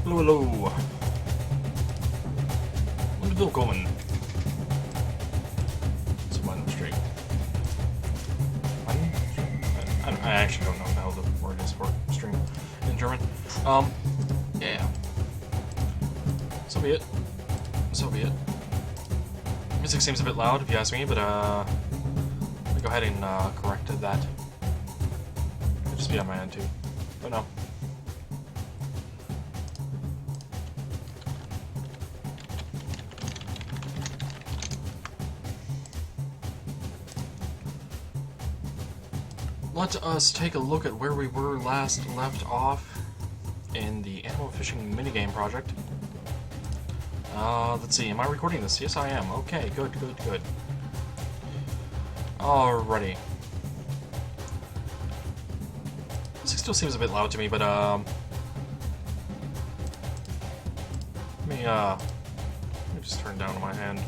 Hello, hello. Willkommen. Zum Stream. I actually don't know how the word is for stream in German. Yeah. So be it. So be it. Music seems a bit loud, if you ask me, but let me go ahead and correct that. Could just be on my end too, but no. Let us take a look at where we were last left off in the animal fishing minigame project. Let's see, am I recording this? Yes, I am. Okay, good, good, good. Alrighty. Music still seems a bit loud to me, but, let me just turn down my hand.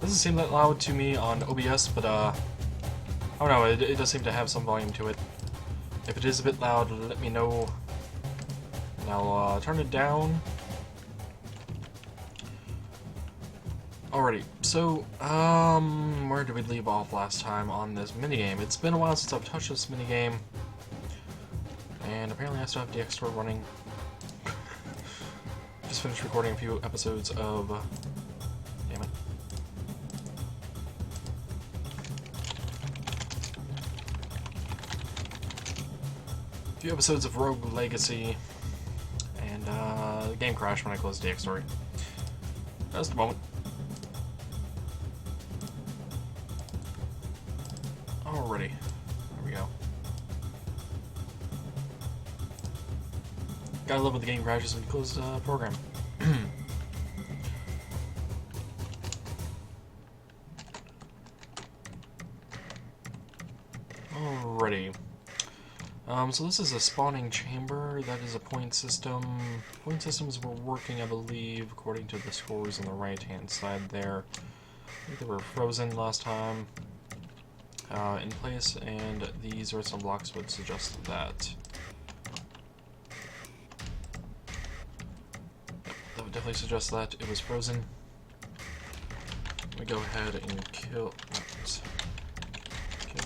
Doesn't seem that loud to me on OBS, but, oh no, it does seem to have some volume to it. If it is a bit loud, let me know, and I'll turn it down. Alrighty, so, where did we leave off last time on this minigame? It's been a while since I've touched this minigame, and apparently I still have DX Store running. Just finished recording a few episodes of, damn it. A few episodes of Rogue Legacy, and the game crashed when I closed DX Story. Just a moment. Alrighty, there we go. Gotta love when the game crashes when you close the program. Alrighty. So this is a spawning chamber. That is a point system. Point systems were working, I believe, according to the scores on the right-hand side there. I think they were frozen last time. In place, and these redstone blocks would suggest that. Yep, that would definitely suggest that it was frozen. Let me go ahead and kill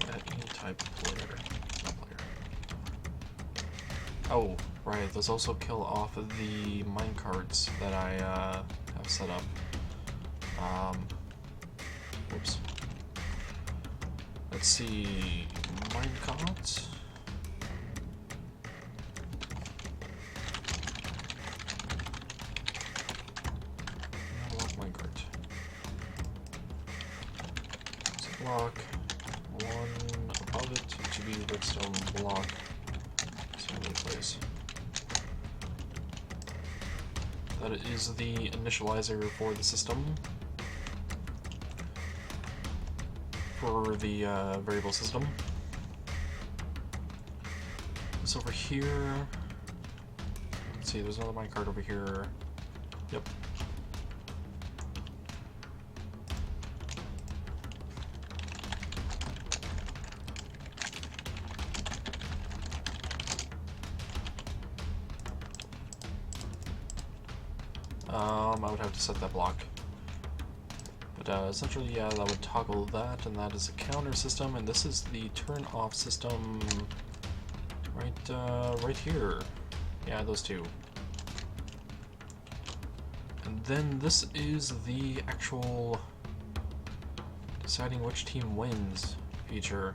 at any type of player. Not player. Oh, right, let's also kill off of the minecarts that I have set up. Whoops. Let's see, minecart. Block minecart. So block one above it to be redstone block. Assembly place. That is the initializer for the system. For the variable system. This over here. Let's see, there's another minecart over here. Yep. I would have to set that block. But essentially, yeah, that would toggle that, and that is a counter system, and this is the turn-off system right here. Yeah, those two. And then this is the actual deciding which team wins feature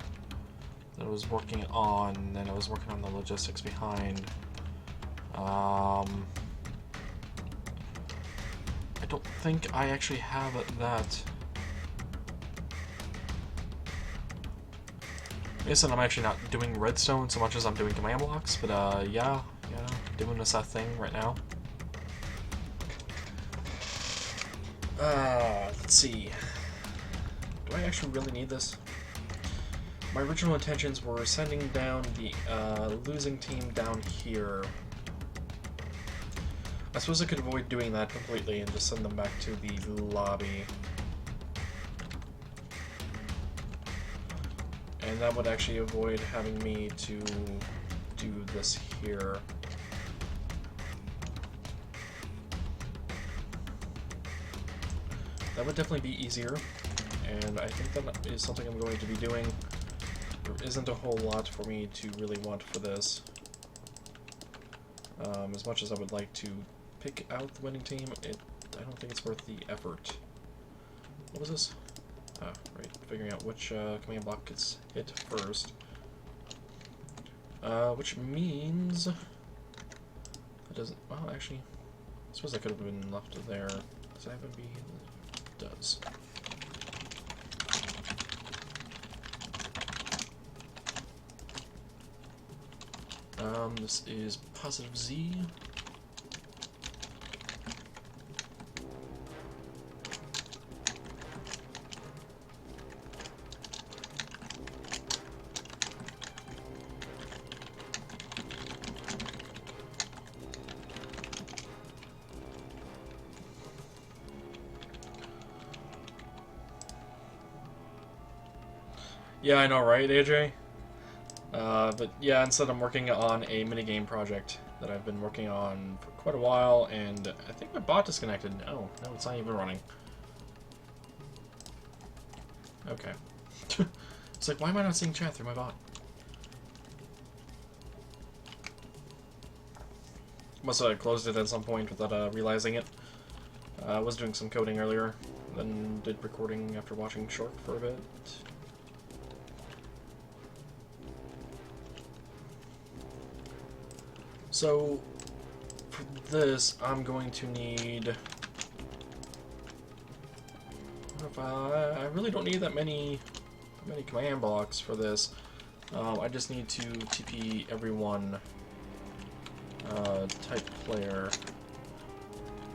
that I was working on, and I was working on the logistics behind. I don't think I actually have that. I guess I'm actually not doing redstone so much as I'm doing command blocks, but yeah, doing this thing right now. Let's see. Do I actually really need this? My original intentions were sending down the losing team down here. I suppose I could avoid doing that completely and just send them back to the lobby. And that would actually avoid having me to do this here. that would definitely be easier, and I think that is something I'm going to be doing. There isn't a whole lot for me to really want for this. As much as I would like to pick out the winning team, I don't think it's worth the effort. What was this? Ah, right, figuring out which command block gets hit first. Which means... That doesn't... Well, actually, I suppose that could have been left there. Does that have to be... It does. This is positive Z. Yeah, I know, right, AJ? But yeah, instead I'm working on a minigame project that I've been working on for quite a while, and I think my bot disconnected. No, it's not even running. Okay. It's like, why am I not seeing chat through my bot? Must have closed it at some point without realizing it. I was doing some coding earlier, then did recording after watching Short for a bit. So, for this, I'm going to need... I really don't need that many command blocks for this. I just need to TP everyone type player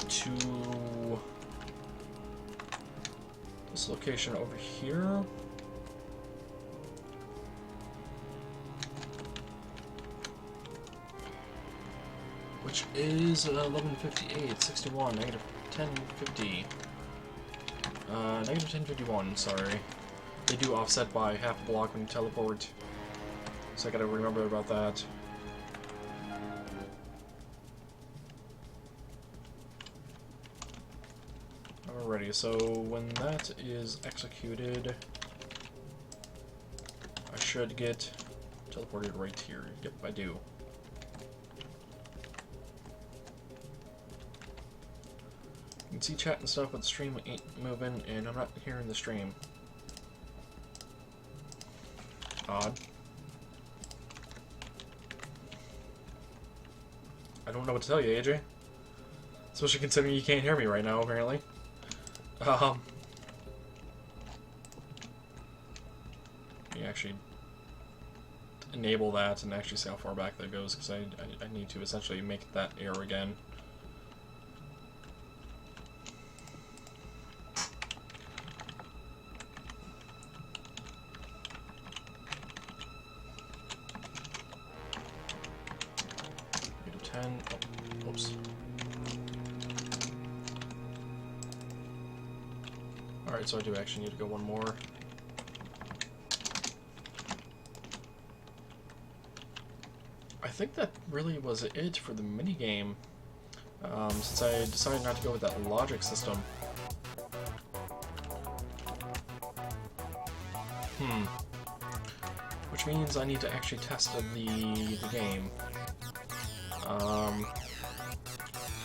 to this location over here. Which is 1158, 61, negative 1050. Negative 1051, sorry. They do offset by half a block when you teleport. So I gotta remember about that. Alrighty, so when that is executed, I should get teleported right here. Yep, I do. You can see chat and stuff, but the stream ain't moving, and I'm not hearing the stream. Odd. I don't know what to tell you, AJ. Especially considering you can't hear me right now, apparently. Let me actually enable that and actually see how far back that goes, because I need to essentially make that error again. Oops. Alright, so I do actually need to go one more. I think that really was it for the minigame, since I decided not to go with that logic system. Which means I need to actually test the game.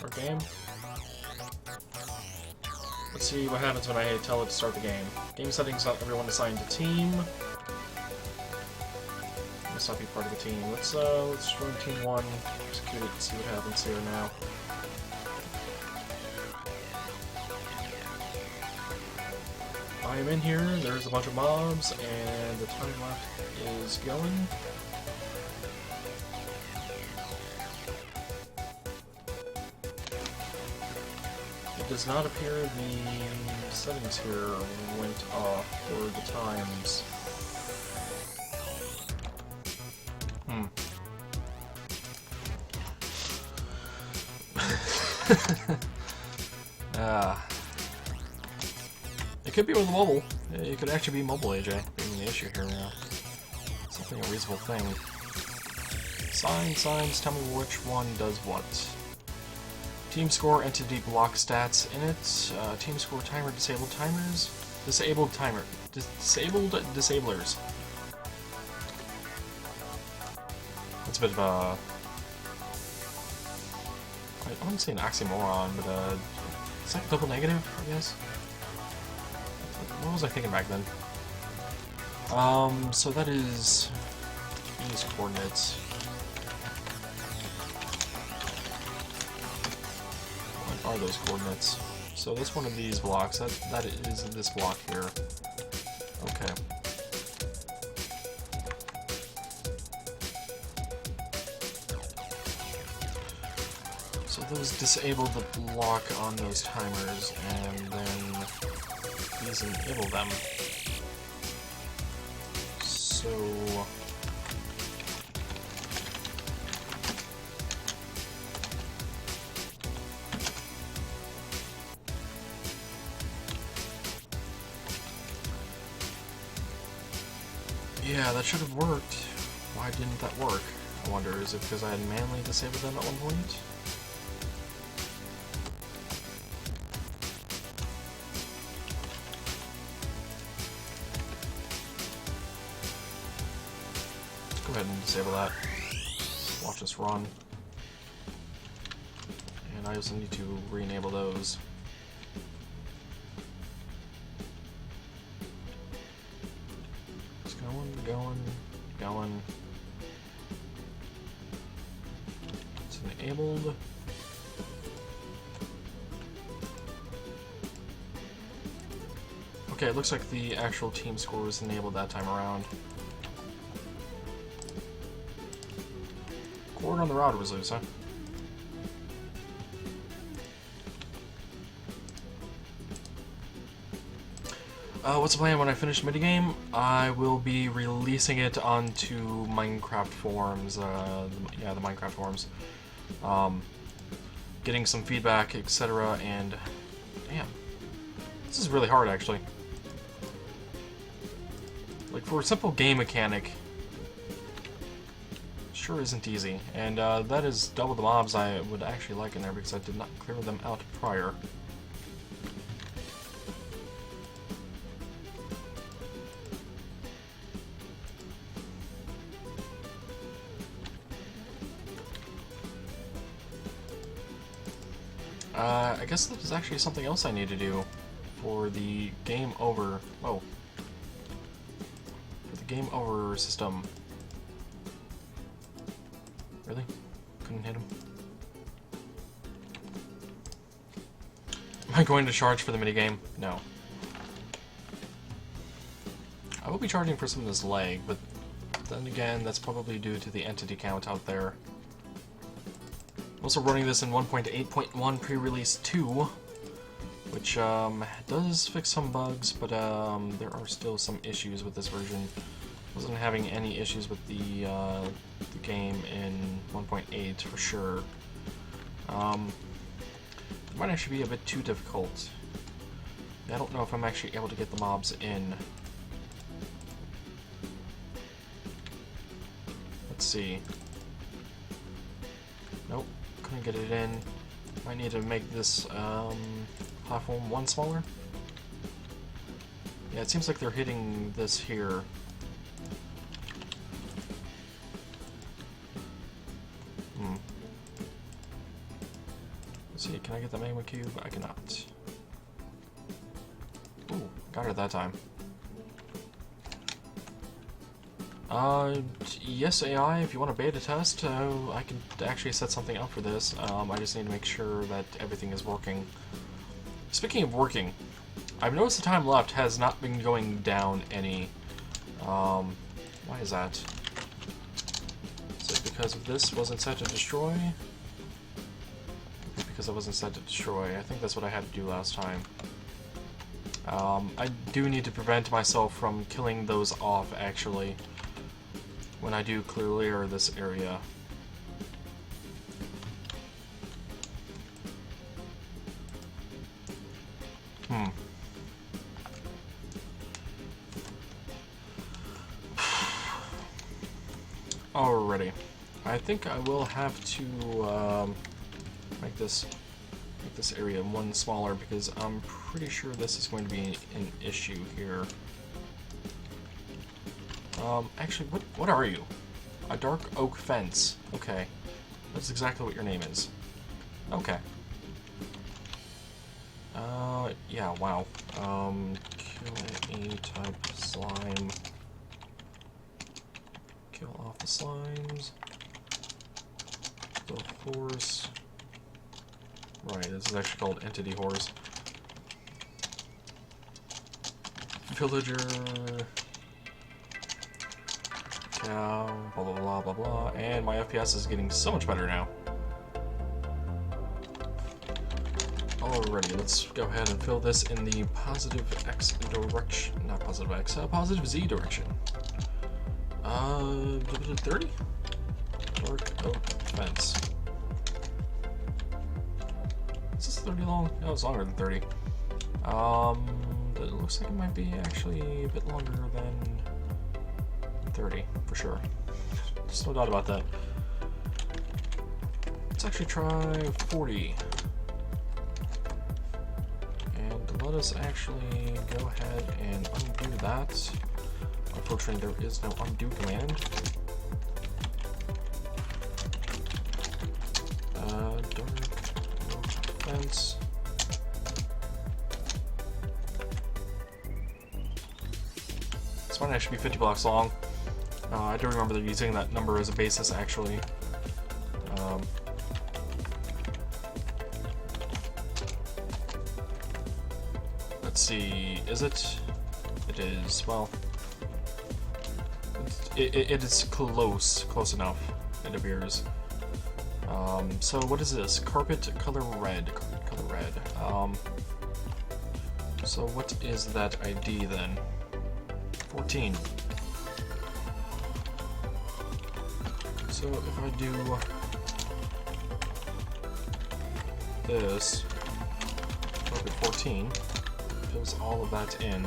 Our game. Let's see what happens when I tell it to start the game. Game settings, not everyone assigned to team. Must not be part of the team. Let's run team 1, execute it, and see what happens here now. I am in here, there's a bunch of mobs, and the time left is going. It does not appear the settings here went off for the times. It could be with mobile. It could actually be mobile, AJ, being the issue here now. It's definitely a reasonable thing. Signs, tell me which one does what. Team score entity block stats in it. Team score timer disabled timers. Disabled timer. Disabled disablers. That's a bit of a... I wouldn't say an oxymoron, but it's like a double negative, I guess. What was I thinking back then? So that is these coordinates. What are those coordinates? So that's one of these blocks. That is this block here. Okay. So those disable the block on those timers, and then these enable them. So yeah, that should have worked. Why didn't that work? I wonder, is it because I had manually disabled them at one point? Go ahead and disable that. Watch us run. And I also need to re-enable those. It's going. It's enabled. Okay, it looks like the actual team score was enabled that time around. Cord on the router was loose, huh? What's the plan when I finish Minigame? I will be releasing it onto Minecraft forums, yeah, the Minecraft forums. Getting some feedback, etc., and... damn. This is really hard, actually. Like, for a simple game mechanic, sure isn't easy. And that is double the mobs I would actually like in there because I did not clear them out prior. I guess that is actually something else I need to do for the game over. Oh. For the game over system. Really? Couldn't hit him? Am I going to charge for the minigame? No. I will be charging for some of this lag, but then again, that's probably due to the entity count out there. I'm also running this in 1.8.1 pre-release 2, which does fix some bugs, but there are still some issues with this version. Wasn't having any issues with the game in 1.8 for sure. It might actually be a bit too difficult. I don't know if I'm actually able to get the mobs in. Let's see. Nope, couldn't get it in. Might need to make this platform one smaller. Yeah, it seems like they're hitting this here. Let's see, can I get the magma cube? I cannot. Ooh, got it that time. Yes, AI, if you want a beta test, I can actually set something up for this. I just need to make sure that everything is working. Speaking of working, I've noticed the time left has not been going down any. Why is that? Is it because of this wasn't set to destroy? Because I wasn't set to destroy. I think that's what I had to do last time. I do need to prevent myself from killing those off, actually, when I do clear this area. Alrighty. I think I will have to make this make this area one smaller because I'm pretty sure this is going to be an issue here. Actually, what are you? A dark oak fence. Okay. That's exactly what your name is. Okay. Yeah, wow. Kill a type slime. Kill off the slimes. The horse. Right, this is actually called Entity Horse. Villager. Cow. Blah, blah, blah, blah, blah. And my FPS is getting so much better now. Alrighty, let's go ahead and fill this in the positive X direction. Not positive X, positive Z direction. 30? Dark oak fence. Is this 30 long? No, it's longer than 30. It looks like it might be actually a bit longer than 30, for sure. There's no doubt about that. Let's actually try 40. And let us actually go ahead and undo that. Unfortunately, there is no undo command. Dark oak fence. This might actually be 50 blocks long. I do remember they're using that number as a basis, actually. Let's see, is it? It is, well, it is close enough, it appears. So what is this? Carpet color red. So what is that ID then? 14. So if I do this, carpet 14, fills all of that in.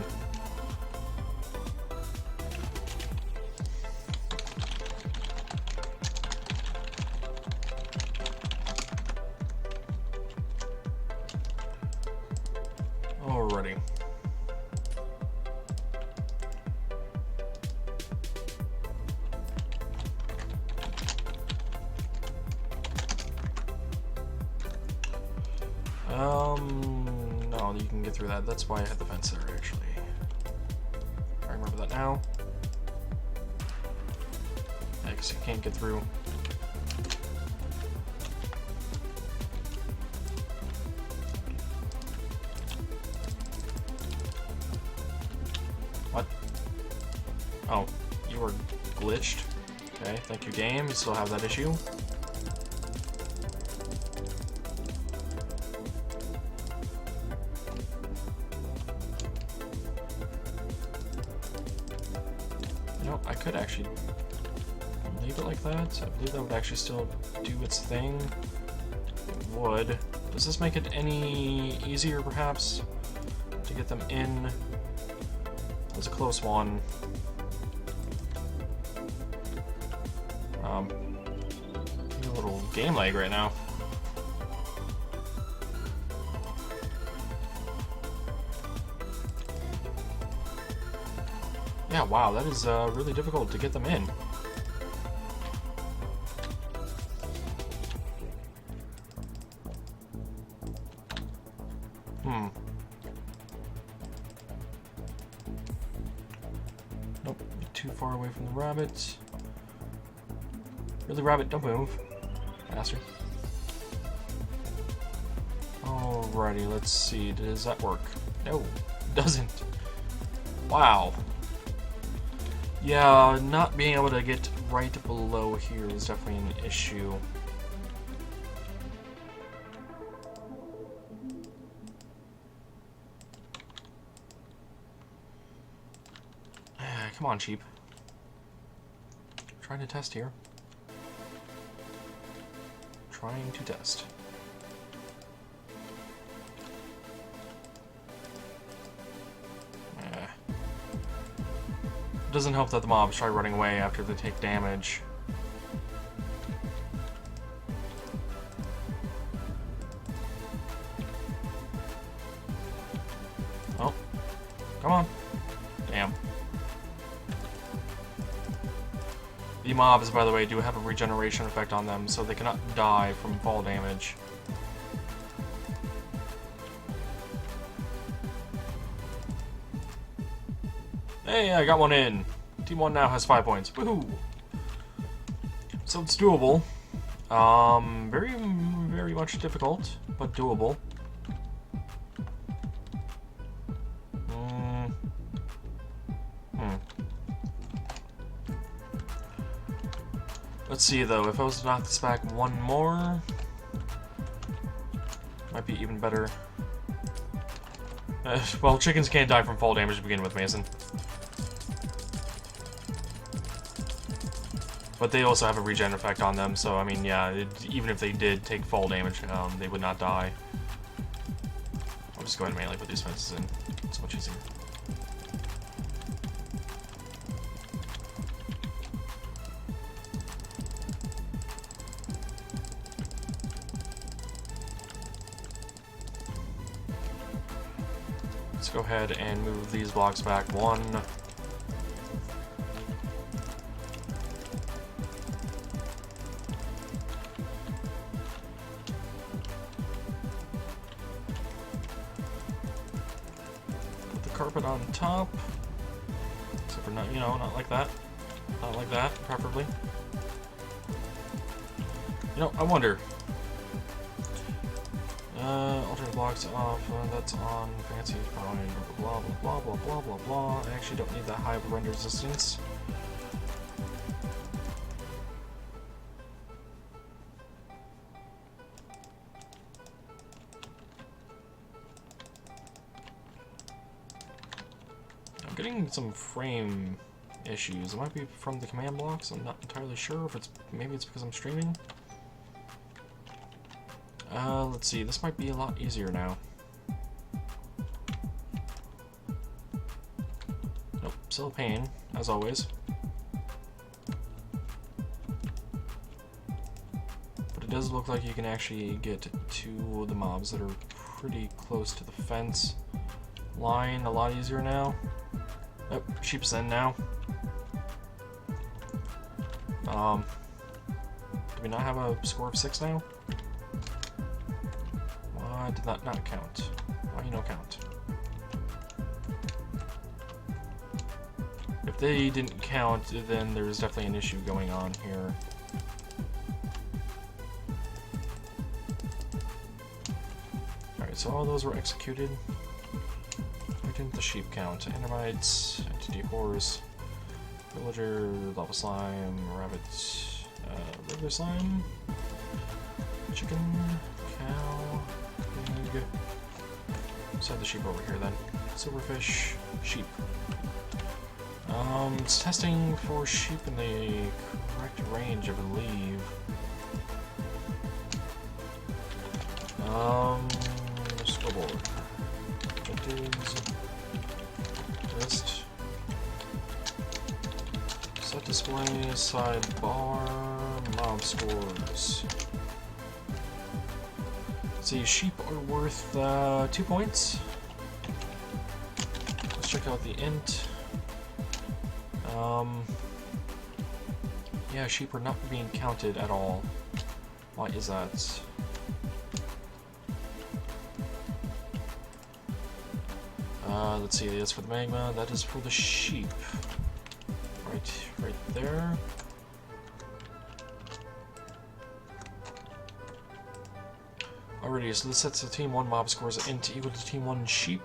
Alrighty. No, you can get through that. That's why I had the fence there, actually. I remember that now. Yeah, because you can't get through. What? Oh, you were glitched. Okay, thank you, game. You still have that issue. I could actually leave it like that. I believe that would actually still do its thing. It would. Does this make it any easier, perhaps, to get them in? It was a close one. A little game lag right now. Yeah, wow, that is really difficult to get them in. Nope, too far away from the rabbit. Really, rabbit, don't move. Bastard. Alrighty, let's see. Does that work? No, it doesn't. Wow. Yeah, not being able to get right below here is definitely an issue. Come on, sheep. Trying to test here. Trying to test. It doesn't help that the mobs try running away after they take damage. Come on. Damn. The mobs, by the way, do have a regeneration effect on them, so they cannot die from fall damage. Hey, I got one in. Team 1 now has 5 points. Woohoo! So it's doable. Very, very much difficult, but doable. Let's see, though. If I was to knock this back one more, might be even better. Well, chickens can't die from fall damage to begin with, Mason. But they also have a regen effect on them, so, I mean, yeah, even if they did take fall damage, they would not die. I'll just go ahead and manually put these fences in. It's much easier. Let's go ahead and move these blocks back one. Put the carpet on top. Except for not, you know, not like that. Not like that, preferably. You know, I wonder. Alternate blocks off, that's on, fancy, fine, blah blah blah blah blah blah blah. I actually don't need that high of render resistance. I'm getting some frame issues. It might be from the command blocks, I'm not entirely sure if it's, maybe it's because I'm streaming. Let's see, this might be a lot easier now. Nope, still a pain, as always. But it does look like you can actually get to the mobs that are pretty close to the fence line a lot easier now. Oh, sheep's in now. Do we not have a score of 6 now? Why did that not count? Why no count? If they didn't count, then there's definitely an issue going on here. Alright, so all those were executed. Why didn't the sheep count? Endermites, entity horse, villager, lava slime, rabbit, regular slime, chicken, cow, pig. Let's have the sheep over here then. Silverfish, sheep. It's testing for sheep in the correct range, I believe. Scoreboard. Objectives. List. Set display, sidebar, mob scores. Let's see, sheep are worth 2 points. Let's check out the int. Yeah, sheep are not being counted at all. Why is that? Let's see, that's for the magma, that is for the sheep. Right there. Alrighty, so this sets the Team 1 mob scores int equal to Team 1 sheep.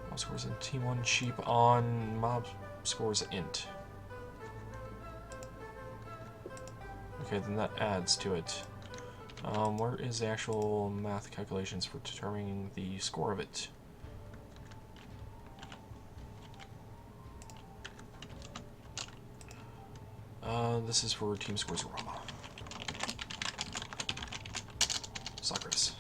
Mob scores in Team 1 sheep on mob scores int. Okay, then that adds to it. Where is the actual math calculations for determining the score of it? This is for Team Scores Rama. Socrates.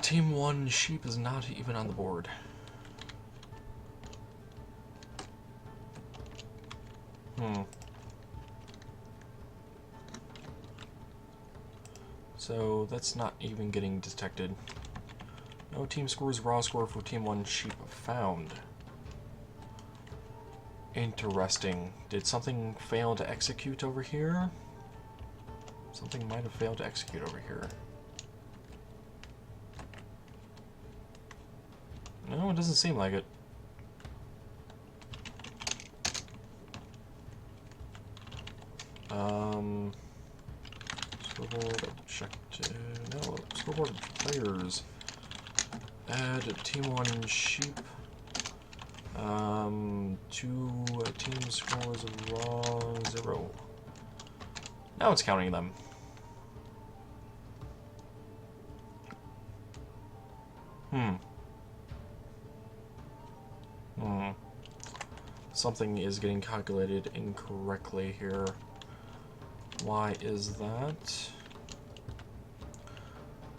Team 1 sheep is not even on the board. So that's not even getting detected. No team scores raw score for Team 1 sheep found. Interesting. Did something fail to execute over here? Something might have failed to execute over here. No, it doesn't seem like it. Scoreboard checked. No, scoreboard players. Add Team 1 sheep. 2 team scores of raw 0. Now it's counting them. Something is getting calculated incorrectly here. Why is that?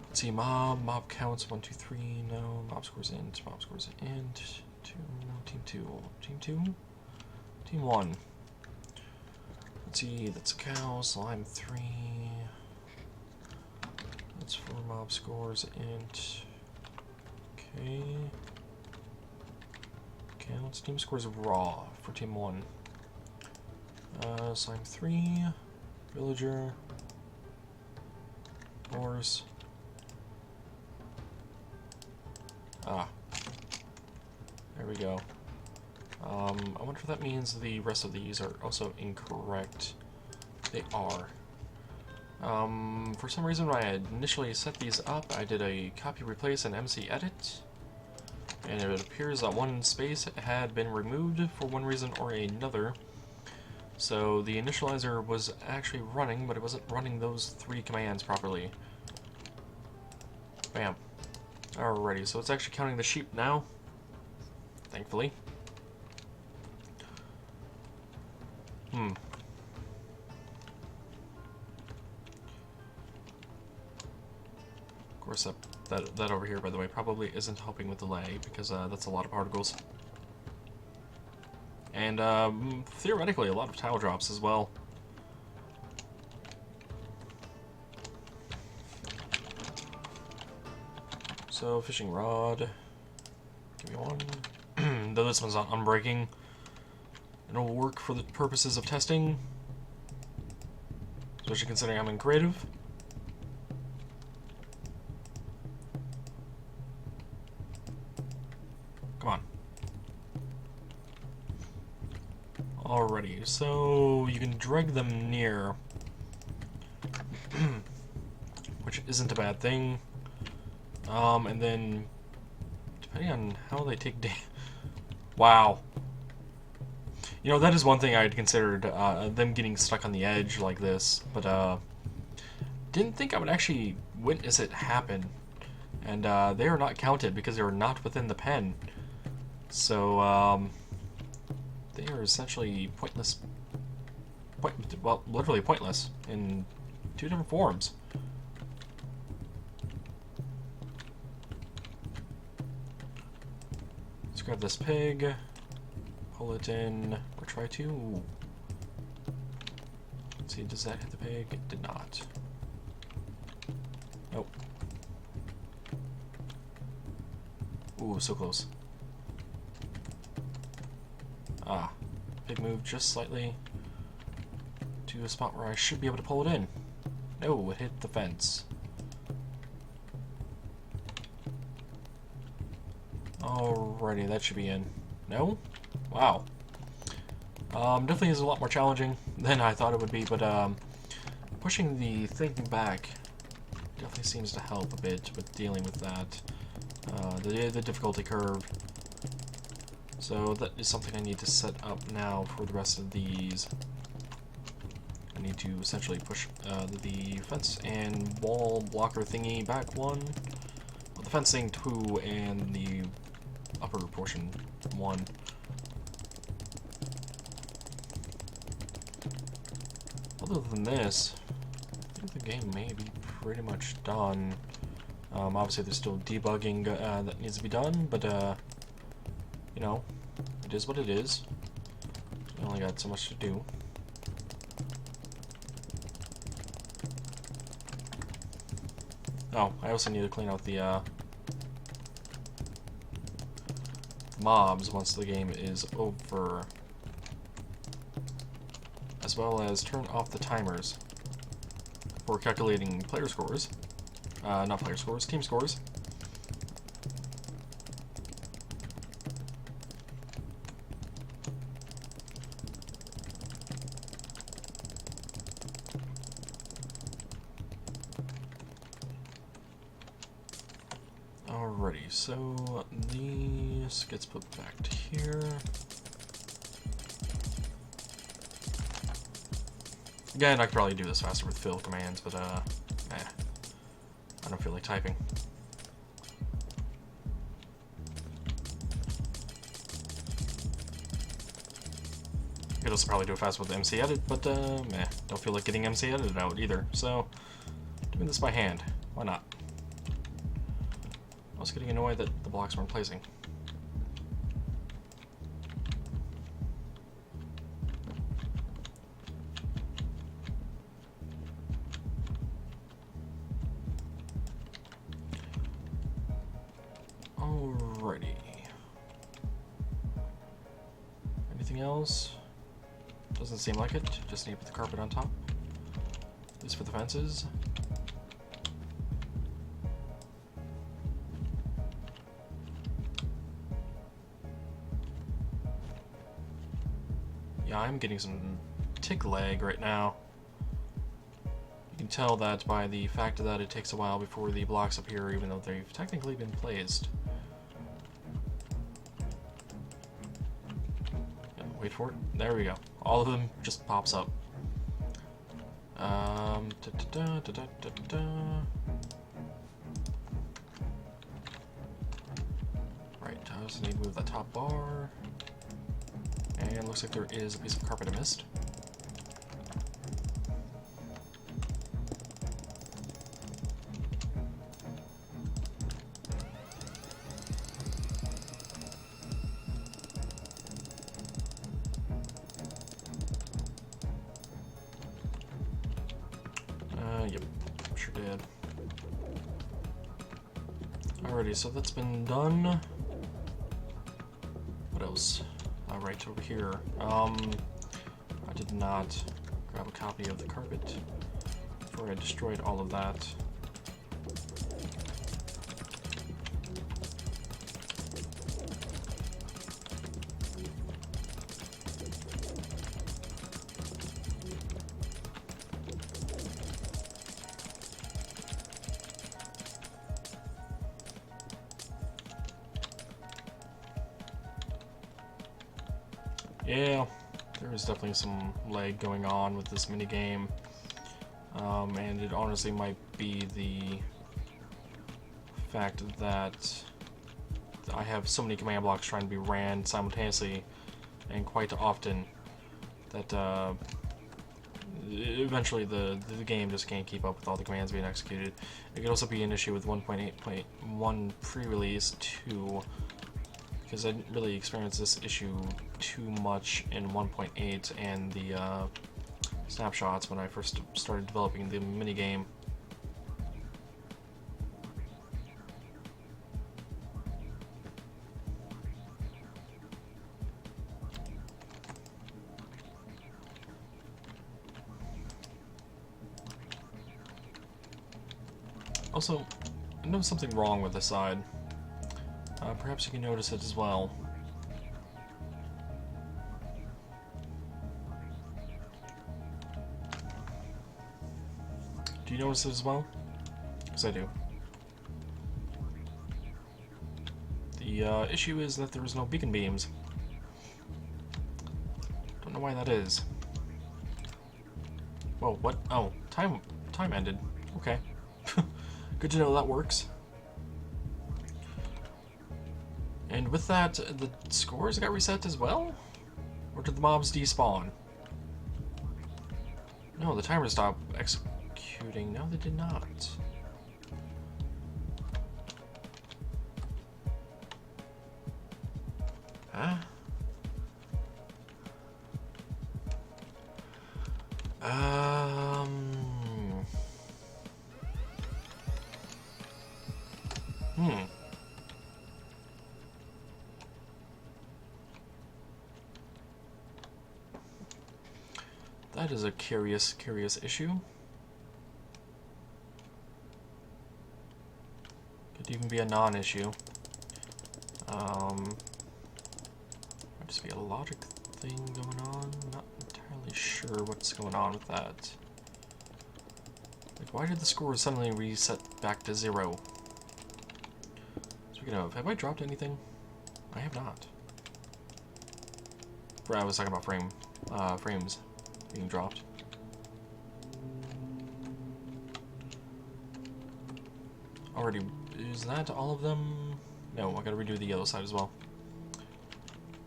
Let's see, mob counts 1, 2, 3, no, mob scores int, 2, team 2, team 1. Let's see, that's a cow, slime 3. That's for mob scores int. Okay. Counts, team scores of raw for team 1. Slime 3, villager, horse. There we go. I wonder if that means the rest of these are also incorrect. They are. For some reason, when I initially set these up, I did a copy, replace, and MC edit. And it appears that one space had been removed for one reason or another. So the initializer was actually running, but it wasn't running those 3 commands properly. Bam. Alrighty, so it's actually counting the sheep now. Thankfully. Of course, that over here, by the way, probably isn't helping with delay, because that's a lot of particles. And theoretically, a lot of tile drops as well. So, fishing rod. Give me one. Though this one's not unbreaking, it'll work for the purposes of testing. Especially considering I'm in creative. Come on. Alrighty, so you can drag them near, which isn't a bad thing. And then, depending on how they take damage. Wow. You know, that is one thing I had considered, them getting stuck on the edge like this, but, didn't think I would actually witness it happen. And, they are not counted because they are not within the pen. So, they are essentially pointless. Well, literally pointless in 2 different forms. Let's grab this pig, pull it in, or try to. Let's see, does that hit the pig? It did not. Nope. Ooh, so close. Ah, pig moved just slightly to a spot where I should be able to pull it in. No, it hit the fence. Alrighty, that should be in. No? Wow. Definitely is a lot more challenging than I thought it would be, but pushing the thing back definitely seems to help a bit with dealing with that. The difficulty curve. So that is something I need to set up now for the rest of these. I need to essentially push the fence and wall blocker thingy back 1. Well, the fencing 2 and the upper portion 1. Other than this, I think the game may be pretty much done. Obviously there's still debugging that needs to be done, but you know, it is what it is. We only got so much to do. Oh, I also need to clean out the mobs once the game is over, as well as turn off the timers for calculating player scores. Not player scores, team scores. Alrighty, so this gets put back to here. Again, I could probably do this faster with fill commands, but I don't feel like typing. I could also probably do it fast with MC edit, but don't feel like getting MC edited out either. So doing this by hand, why not? I was getting annoyed that the blocks weren't placing. Alrighty. Anything else? Doesn't seem like it. Just need to put the carpet on top. At least for the fences. Yeah, I'm getting some tick lag right now. You can tell that by the fact that it takes a while before the blocks appear, even though they've technically been placed. Yeah, wait for it. There we go. All of them just pops up. Right, I also need to move that top bar. And looks like there is a piece of carpet I missed. Yep, sure did. Alrighty, so that's been done. What else? Right over here. I did not grab a copy of the carpet before I destroyed all of that. Yeah, there is definitely some lag going on with this minigame, and it honestly might be the fact that I have so many command blocks trying to be ran simultaneously and quite often that eventually the game just can't keep up with all the commands being executed. It could also be an issue with 1.8.1 pre-release 2, because I didn't really experience this issue too much in 1.8 and the snapshots when I first started developing the minigame. Also, I noticed something wrong with this side. Perhaps you can notice it as well. Do you notice it as well? Because I do. The issue is that there is no beacon beams. Don't know why that is. Whoa, what? Oh, time ended. Okay. Good to know that works. And with that, the scores got reset as well? Or did the mobs despawn? No, the timer stopped executing. No, they did not. Huh? is a curious issue. Could even be a non-issue. Might just be a logic thing going on. Not entirely sure what's going on with that. Like, why did the score suddenly reset back to 0? Speaking of, have I dropped anything? I have not. I was talking about frames being dropped. Already, is that all of them? No, I gotta redo the yellow side as well.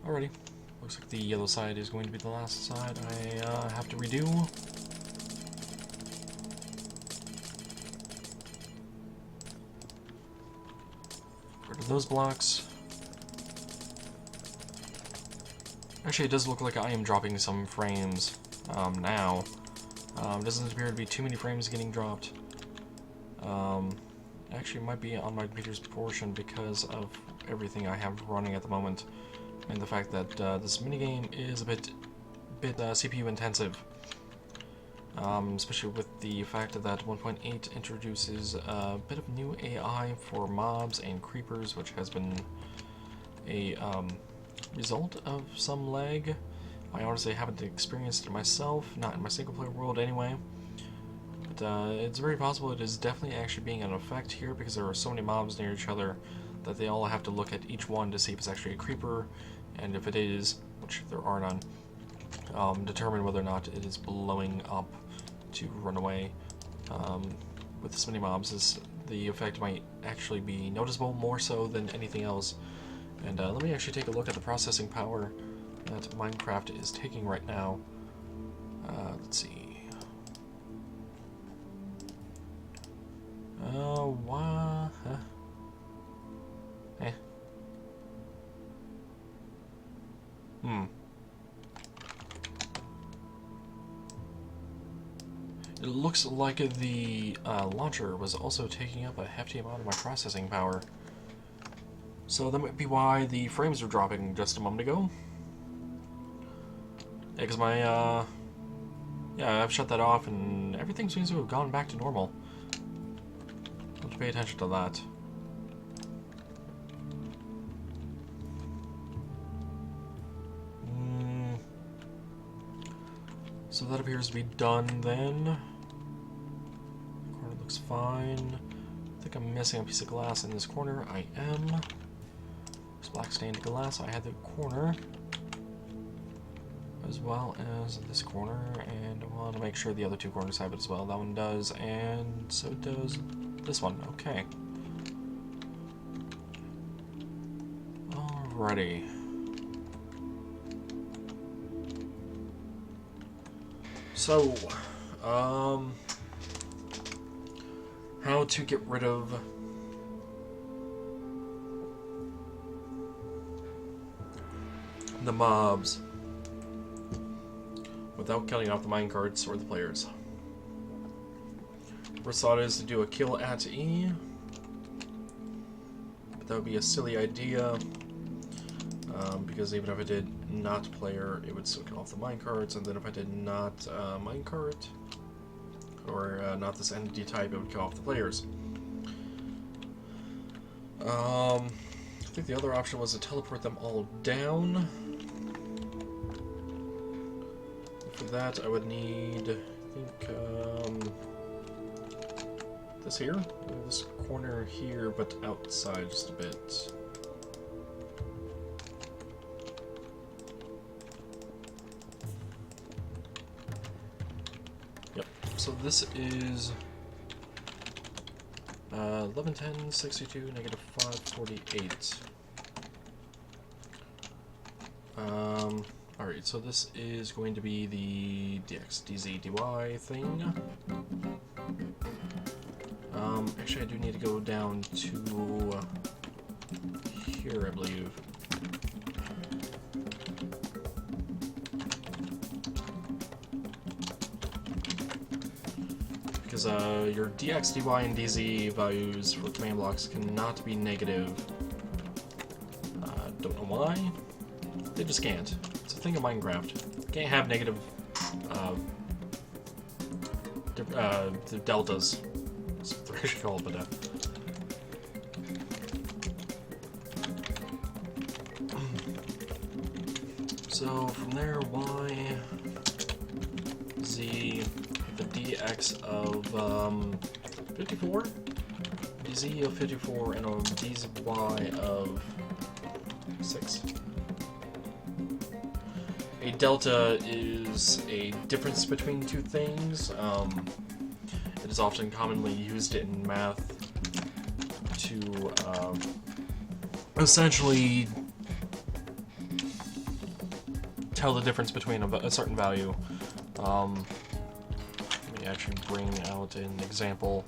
Alrighty, looks like the yellow side is going to be the last side I have to redo. Rid of those blocks. Actually, it does look like I am dropping some frames now. Doesn't appear to be too many frames getting dropped. Actually, it might be on my computer's portion because of everything I have running at the moment, and the fact that this minigame is a bit CPU intensive. Especially with the fact that 1.8 introduces a bit of new AI for mobs and creepers, which has been a result of some lag. I honestly haven't experienced it myself, not in my single-player world anyway. But it's very possible it is definitely actually being an effect here, because there are so many mobs near each other that they all have to look at each one to see if it's actually a creeper, and if it is, which there are none, determine whether or not it is blowing up to run away. With this many mobs, the effect might actually be noticeable more so than anything else. And let me actually take a look at the processing power that Minecraft is taking right now. Let's see. Why? Huh? Eh. It looks like the launcher was also taking up a hefty amount of my processing power. So that might be why the frames were dropping just a moment ago. Yeah, because my, yeah, I've shut that off and everything seems to have gone back to normal. I'll have to pay attention to that. So that appears to be done then. The corner looks fine. I think I'm missing a piece of glass in this corner. I am. This black stained glass. I had the corner, as well as this corner, and I want to make sure the other two corners have it as well. That one does, and so does this one. Okay. Alrighty. So, how to get rid of the mobs without killing off the minecarts or the players. First thought is to do a kill at E, but that would be a silly idea, because even if I did not player, it would still kill off the minecarts, and then if I did not minecart, or not this entity type, it would kill off the players. I think the other option was to teleport them all down. For that, I would need, I think, this here, this corner here, but outside just a bit. Yep, so this is 1110, 62, negative 548. Alright, so this is going to be the dx, dz, dy thing. Actually, I do need to go down to here, I believe. Because your dx, dy, and dz values for command blocks cannot be negative. Don't know why. They just can't. It's a thing of Minecraft. You can't have negative the deltas. That's what they're actually called, but so from there, y, z, the dx of 54, dz of 54, and a dy of 6. A delta is a difference between two things. It is often commonly used in math to essentially tell the difference between a certain value. Let me actually bring out an example.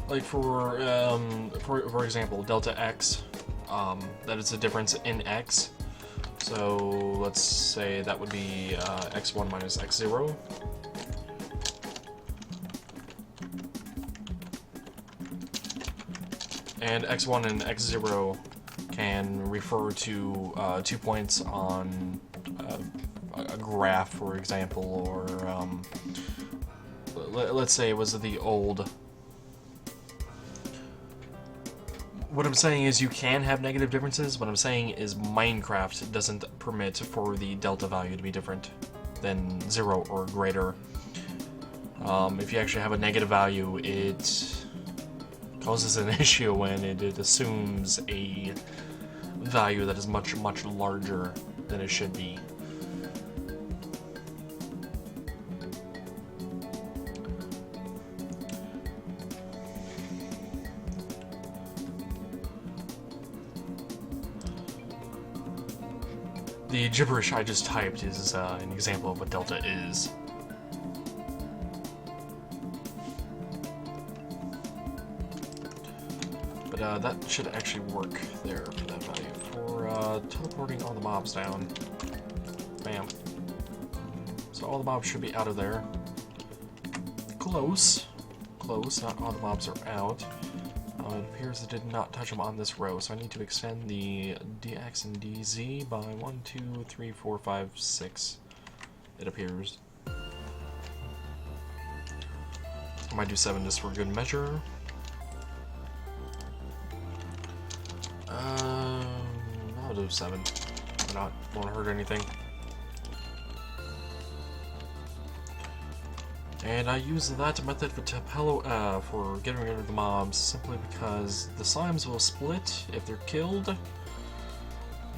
Like for example, delta x, that is the difference in x. So let's say that would be x1 minus x0. And x1 and x0 can refer to 2 points on a graph, for example, or let's say it was the old. What I'm saying is you can have negative differences. What I'm saying is Minecraft doesn't permit for the delta value to be different than 0 or greater. If you actually have a negative value, it causes an issue when it assumes a value that is much, much larger than it should be. The gibberish I just typed is an example of what delta is. But that should actually work there for that value. For teleporting all the mobs down. Bam. So all the mobs should be out of there. Close. Close, not all the mobs are out. It appears it did not touch them on this row, so I need to extend the dx and dz by 1, 2, 3, 4, 5, 6, it appears. I might do 7 just for good measure. I'll do 7. Why not? Won't hurt anything. And I use that method for getting rid of the mobs simply because the slimes will split if they're killed,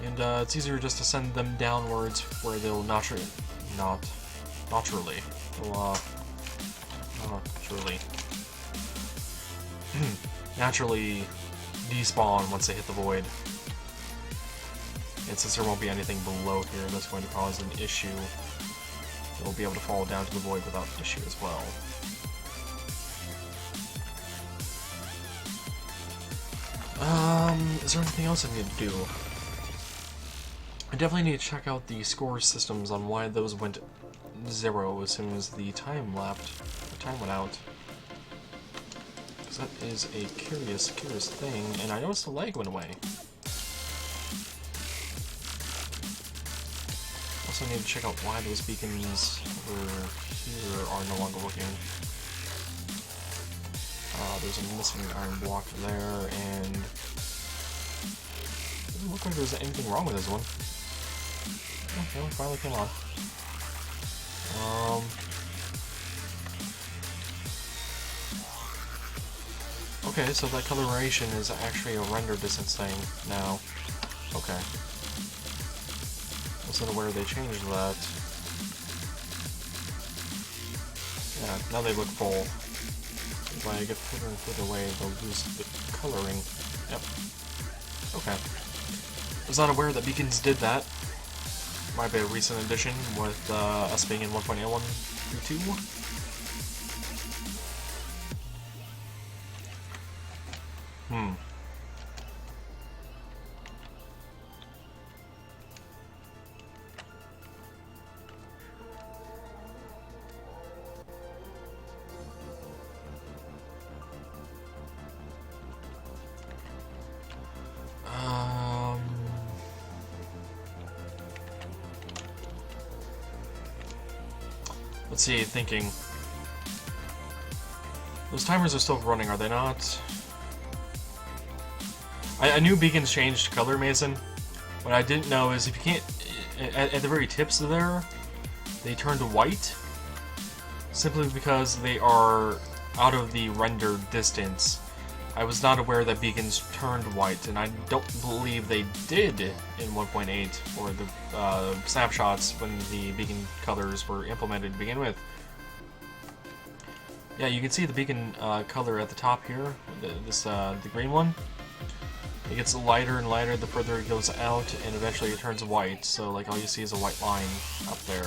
and it's easier just to send them downwards where they'll naturally despawn once they hit the void. And since there won't be anything below here that's going to cause an issue, they'll be able to fall down to the void without issue as well. Is there anything else I need to do? I definitely need to check out the score systems on why those went 0 as soon as the time went out. Because that is a curious thing, and I noticed the lag went away. Also need to check out why those beacons over here are no longer working. There's a missing iron block there, and it doesn't look like there's anything wrong with this one. Okay, it finally came on. Okay, so that coloration is actually a render distance thing now. Okay. Wasn't aware they changed that. Yeah, now they look full. If I get further and further away, they'll lose the coloring. Yep. Okay. Was not aware that beacons did that. Might be a recent addition with us being in 1.8132. Hmm. Let's see, thinking. Those timers are still running, are they not? I knew beacons changed color, Mason. What I didn't know is if you can't... At the very tips there, they turn to white. Simply because they are out of the render distance. I was not aware that beacons turned white, and I don't believe they did in 1.8 for the snapshots when the beacon colors were implemented to begin with. Yeah, you can see the beacon color at the top here, the green one. It gets lighter and lighter the further it goes out, and eventually it turns white, so like all you see is a white line up there.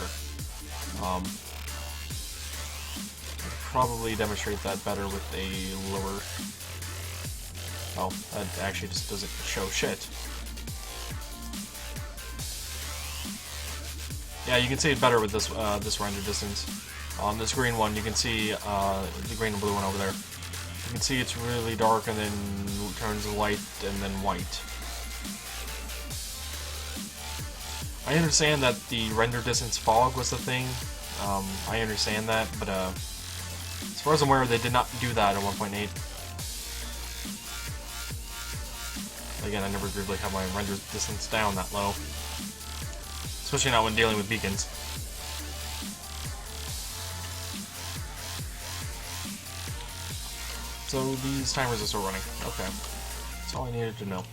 Probably demonstrate that better with a lower... Oh, that actually just doesn't show shit. Yeah, you can see it better with this this render distance. On this green one, you can see the green and blue one over there. You can see it's really dark and then turns light and then white. I understand that the render distance fog was the thing. I understand that, but as far as I'm aware, they did not do that in 1.8. Again, I never really have my render distance down that low. Especially not when dealing with beacons. So these timers are still running. Okay. That's all I needed to know.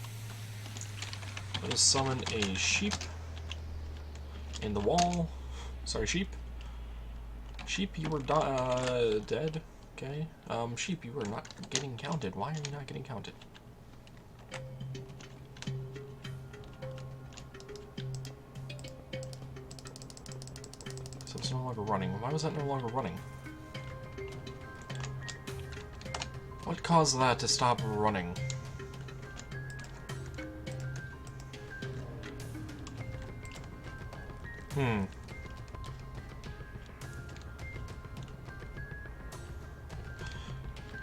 Let us summon a sheep in the wall. Sorry, sheep. Sheep, you were dead. Okay. Sheep, you are not getting counted. Why are you not getting counted? So it's no longer running. Why was that no longer running? What caused that to stop running?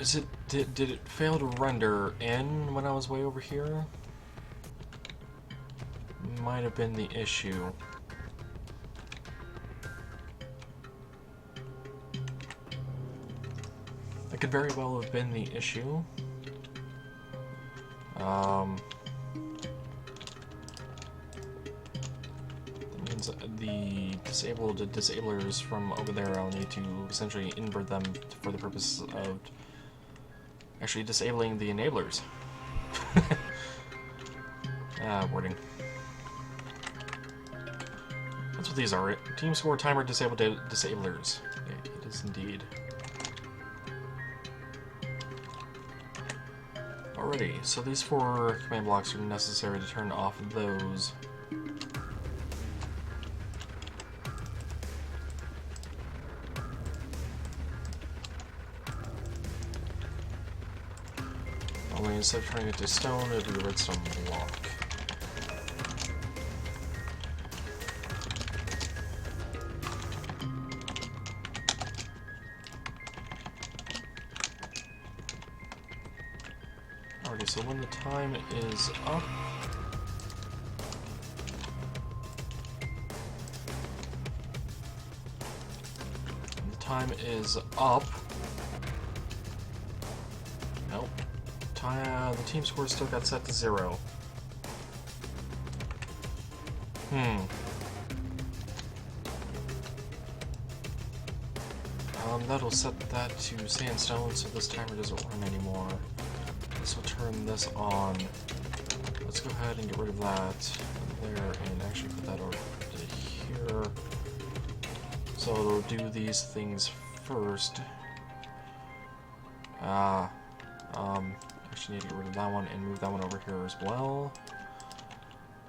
Is it... Did it fail to render in when I was way over here? Might have been the issue. That could very well have been the issue. That means the disablers from over there, I'll need to essentially invert them for the purpose of actually disabling the enablers. Wording. That's what these are. Team score timer disabled disablers. Yeah, it is indeed. Alrighty, so these 4 command blocks are necessary to turn off those. Only instead of turning it to stone, it'll be a redstone block. Alrighty, so when the time is up... When the time is up... Nope. The team score still got set to 0. That'll set that to sandstone, so this timer doesn't run anymore. This will turn this on. Let's go ahead and get rid of that there, and actually put that over to here. So it'll do these things first. Actually need to get rid of that one and move that one over here as well.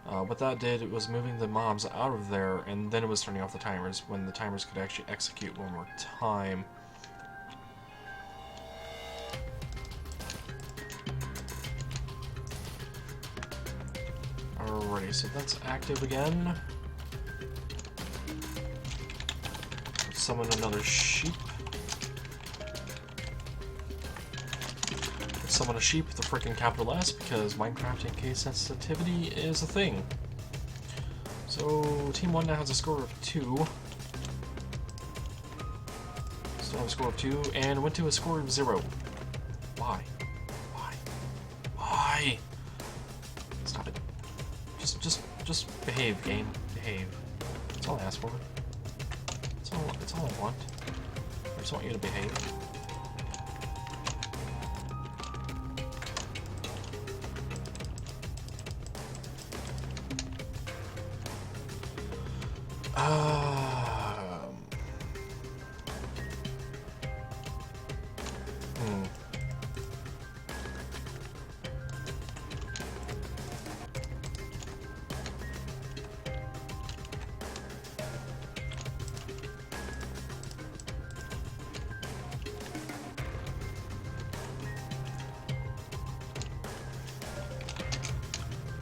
What that did, it was moving the mobs out of there, and then it was turning off the timers when the timers could actually execute one more time. Alrighty, so that's active again. Summon another sheep. Summon a sheep with a freaking capital S because Minecraft in case sensitivity is a thing. So Team 1 now has a score of 2. Still have a score of 2 and went to a score of 0. Why? Why? Why? Stop it. Just behave, game. Behave. That's all I ask for. That's all I want. I just want you to behave.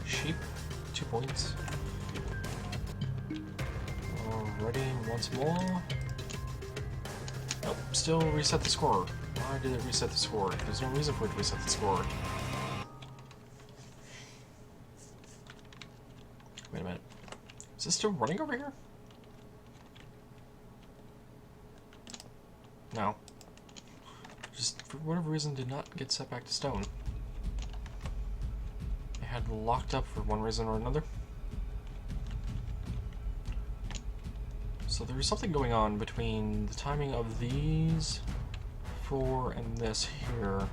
Sheep, 2 points. Alrighty, once more. Nope, still reset the score. Why did it reset the score? There's no reason for it to reset the score. Wait a minute. Is this still running over here? No. Just for whatever reason did not get set back to stone. It had locked up for one reason or another. So there is something going on between the timing of these 4 and this here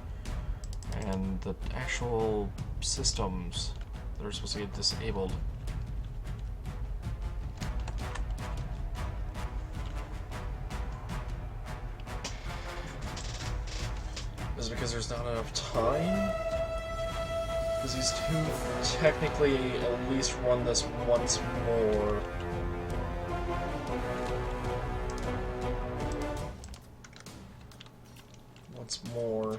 and the actual systems that are supposed to get disabled. Is it because there's not enough time? Because these two technically at least run this once more. More.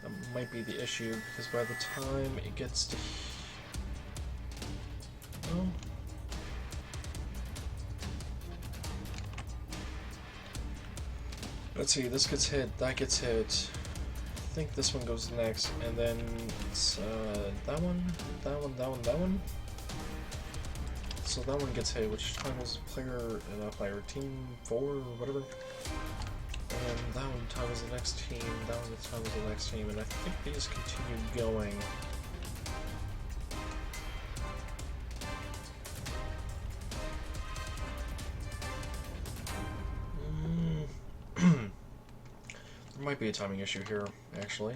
That might be the issue, because by the time it gets to... let's see, this gets hit, that gets hit. I think this one goes next, and then it's that one. So that one gets hit, which titles player team 4 or whatever. And that one titles the next team, that one titles the next team, and I think they just continue going. There might be a timing issue here, actually.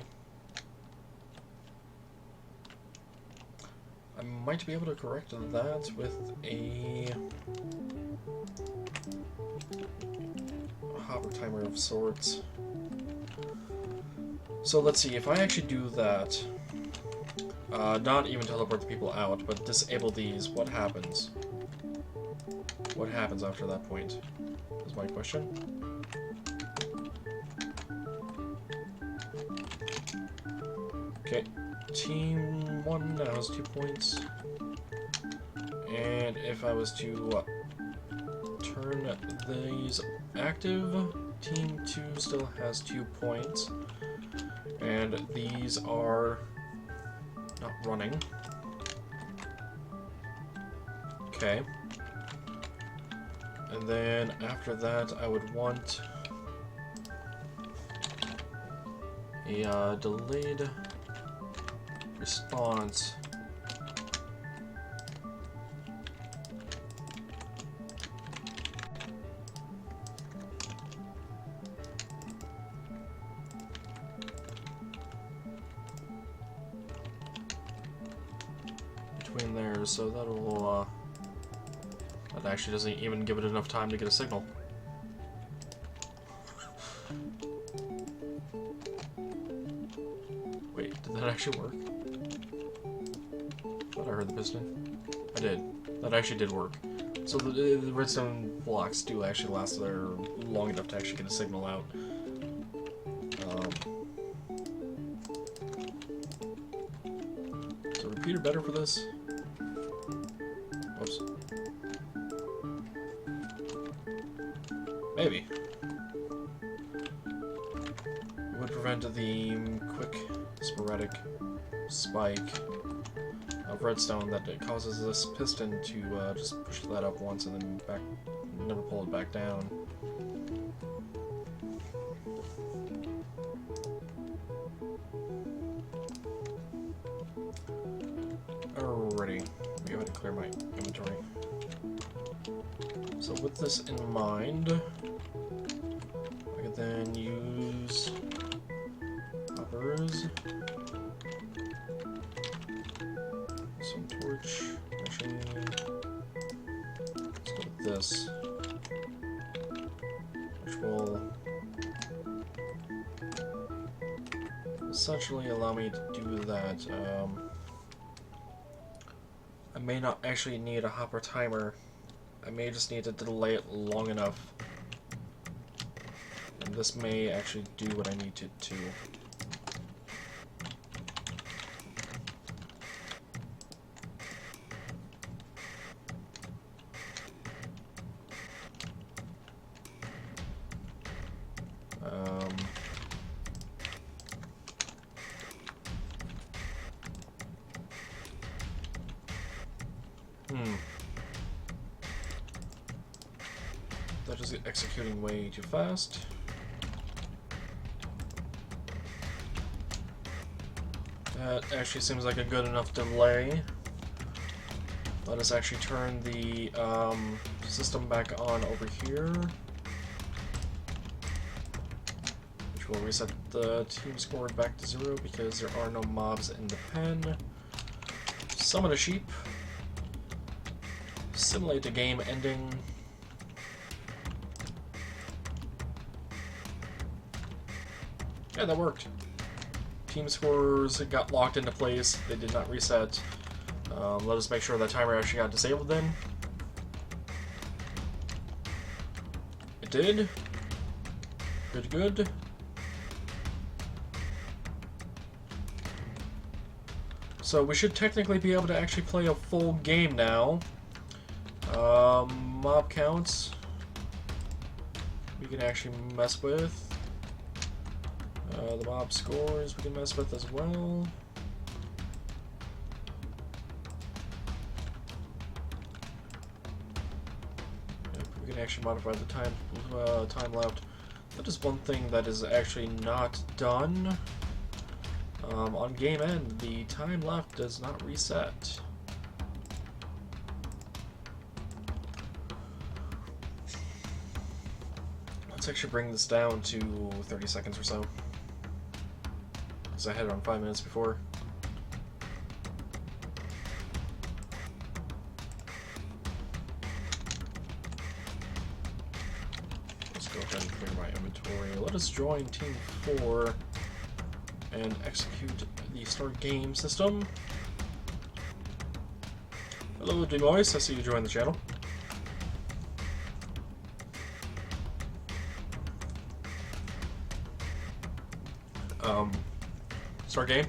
I might be able to correct that with a hopper timer of sorts. So let's see, if I actually do that, not even teleport the people out, but disable these, what happens? What happens after that point, is my question. Okay, Team 1 now has 2 points. And if I was to turn these active, Team 2 still has 2 points. And these are not running. Okay. And then after that, I would want a delayed response. Between there, so that'll that actually doesn't even give it enough time to get a signal. Wait, did that actually work? I thought I heard the piston. I did. That actually did work. So the redstone blocks do actually last there long enough to actually get a signal out. So repeater better for this? erratic spike of redstone that it causes this piston to just push that up once and then back, never pull it back down. Alrighty, go ahead and clear my inventory. So with this in mind, I could then use hoppers, some torch, actually, let's go with this, which will essentially allow me to do that. I may not actually need a hopper timer. I may just need to delay it long enough. And this may actually do what I need it to. That is executing way too fast. That actually seems like a good enough delay. Let us actually turn the system back on over here, which will reset the team score back to 0 because there are no mobs in the pen. Summon a sheep. Simulate the game ending. Yeah, that worked. Team scores got locked into place. They did not reset. Let us make sure that timer actually got disabled then. It did. Good, good. So we should technically be able to actually play a full game now. Mob counts we can actually mess with. The mob scores we can mess with as well. Yep, we can actually modify the time left. That is one thing that is actually not done. On game end, the time left does not reset. Let's actually bring this down to 30 seconds or so. Because I had it on 5 minutes before. Let's go ahead and clear my inventory. Let us join Team 4 and execute the start game system. Hello, Demois. I see you joined the channel. Start game?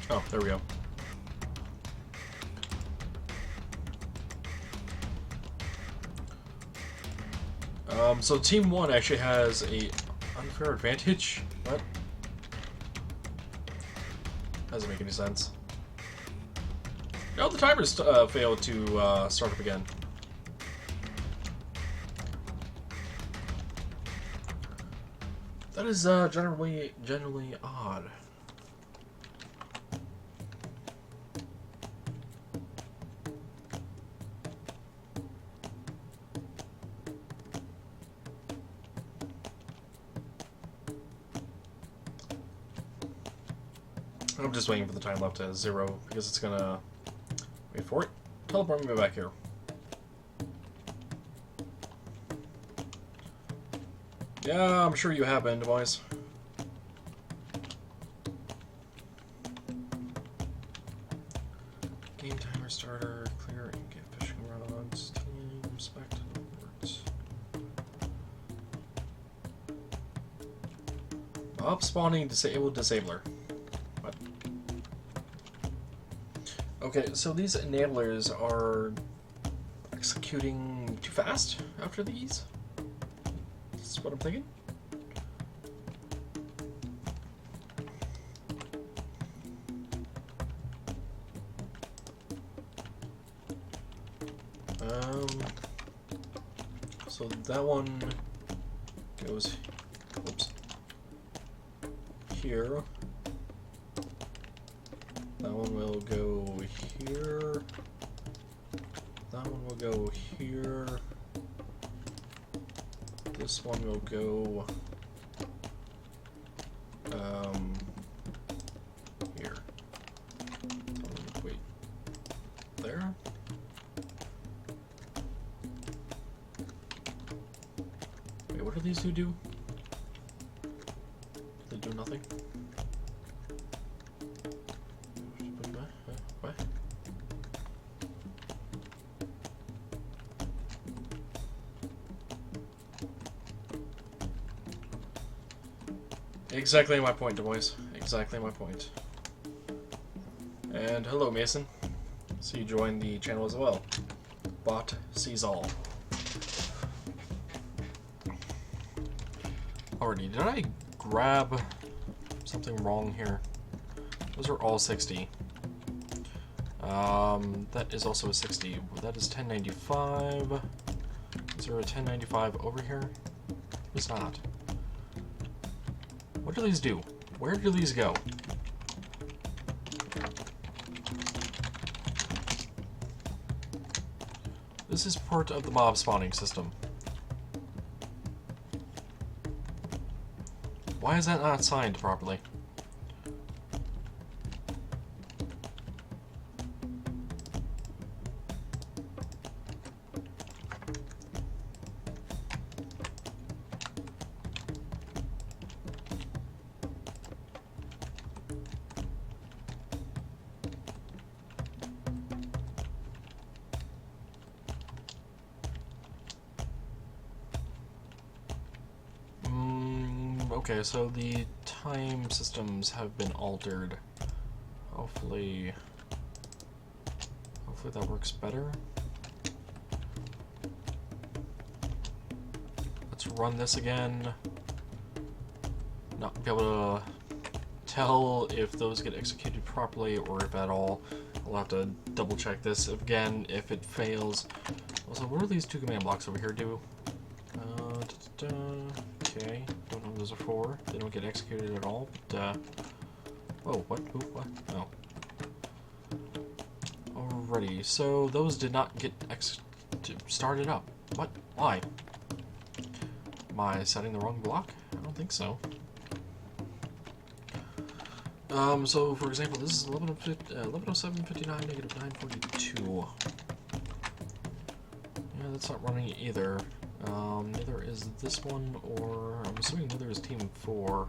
Oh, there we go. So Team 1 actually has a unfair advantage. What? Doesn't make any sense. No, the timer's failed to start up again. That is generally odd. I'm just waiting for the time left to 0 because it's gonna wait for it. Teleport me back here. Yeah, I'm sure you have been, boys. Game timer starter, clear and get fishing rods, team, inspect and alert. Mob spawning disabled disabler. What? Okay, so these enablers are executing too fast after these? That's what I'm thinking. So that one goes, oops, here. That one will go here. That one will go here. This one will go here. Wait, there? Wait, what do these two do? They do nothing? What? Exactly my point, boys. Exactly my point. And hello, Mason. So you joined the channel as well. Bot sees all. Alrighty, did I grab something wrong here? Those are all 60. That is also a 60. That is 1095. Is there a 1095 over here? It's not. What do these do? Where do these go? This is part of the mob spawning system. Why is that not signed properly? Okay, so the time systems have been altered. Hopefully that works better. Let's run this again. Not be able to tell if those get executed properly or if at all. I'll have to double check this again if it fails. Also, what do these two command blocks over here do? Okay, don't know what those are for. They don't get executed at all, but, oh, what? Who? What? Oh. Alrighty, so those did not get started up. What? Why? Am I setting the wrong block? I don't think so. So, for example, this is 1107.59, negative 942. Yeah, that's not running either. Neither is this one, or I'm assuming neither is Team 4.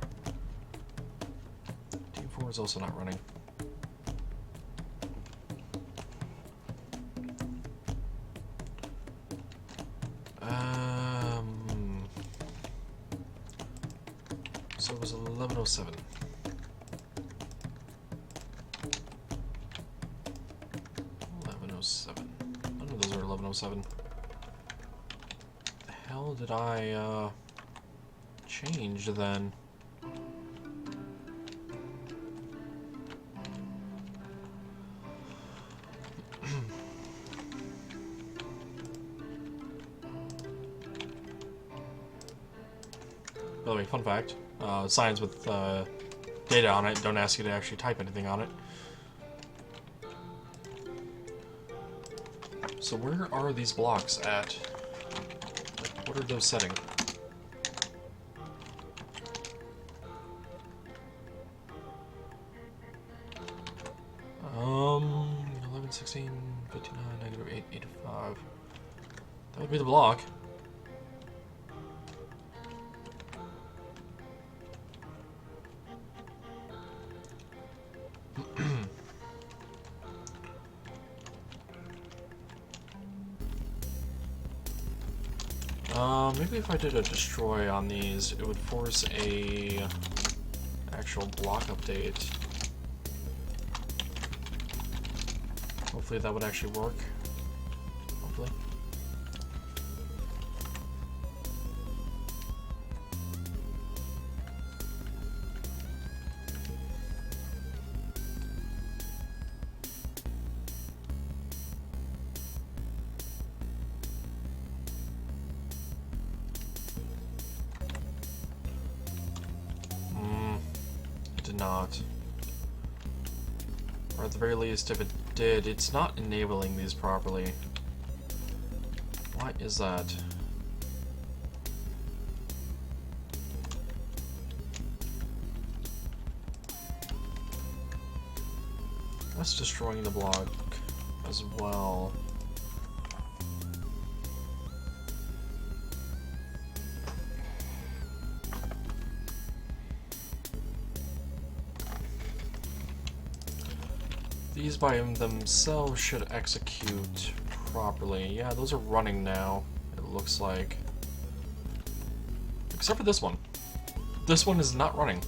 Team 4 is also not running. So it was 1107. 1107. None of those are 1107. Hell did I change then? By the way, fun fact, signs with data on it don't ask you to actually type anything on it. So where are these blocks at? What are those setting? Um, 11, 16, 59, negative 8, 85. That would be the block. Maybe if I did a destroy on these, it would force a actual block update. Hopefully that would actually work. Hopefully. not. Or at the very least, if it did, it's not enabling these properly. Why is that? That's destroying the block as well. These by themselves should execute properly. Yeah, those are running now, it looks like. Except for this one. This one is not running.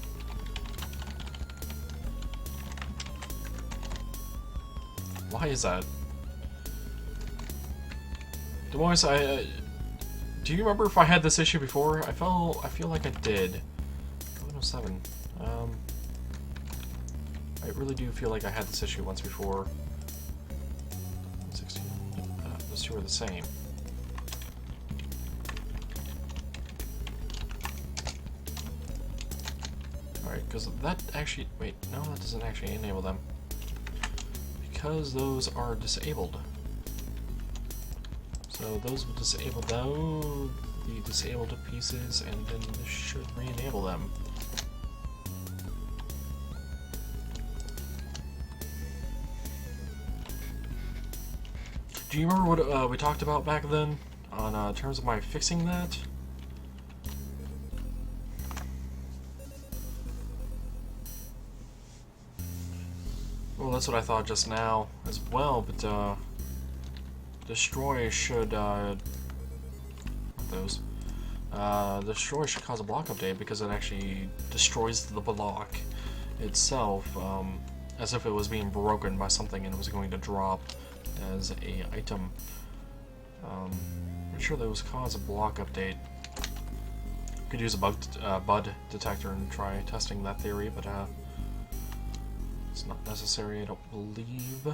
Why is that? Demois, do you remember if I had this issue before? I feel like I did. 1107. I really do feel like I had this issue once before. 16. Those two are the same. Alright, because that actually... Wait, no, that doesn't actually enable them. Because those are disabled. So those will disable those, the disabled pieces, and then this should re-enable them. Do you remember what we talked about back then on terms of my fixing that? Well, that's what I thought just now as well, but destroy should those destroy should cause a block update because it actually destroys the block itself, as if it was being broken by something and it was going to drop as a item. I'm sure those cause a block update. Could use a bud detector and try testing that theory, but it's not necessary, I don't believe.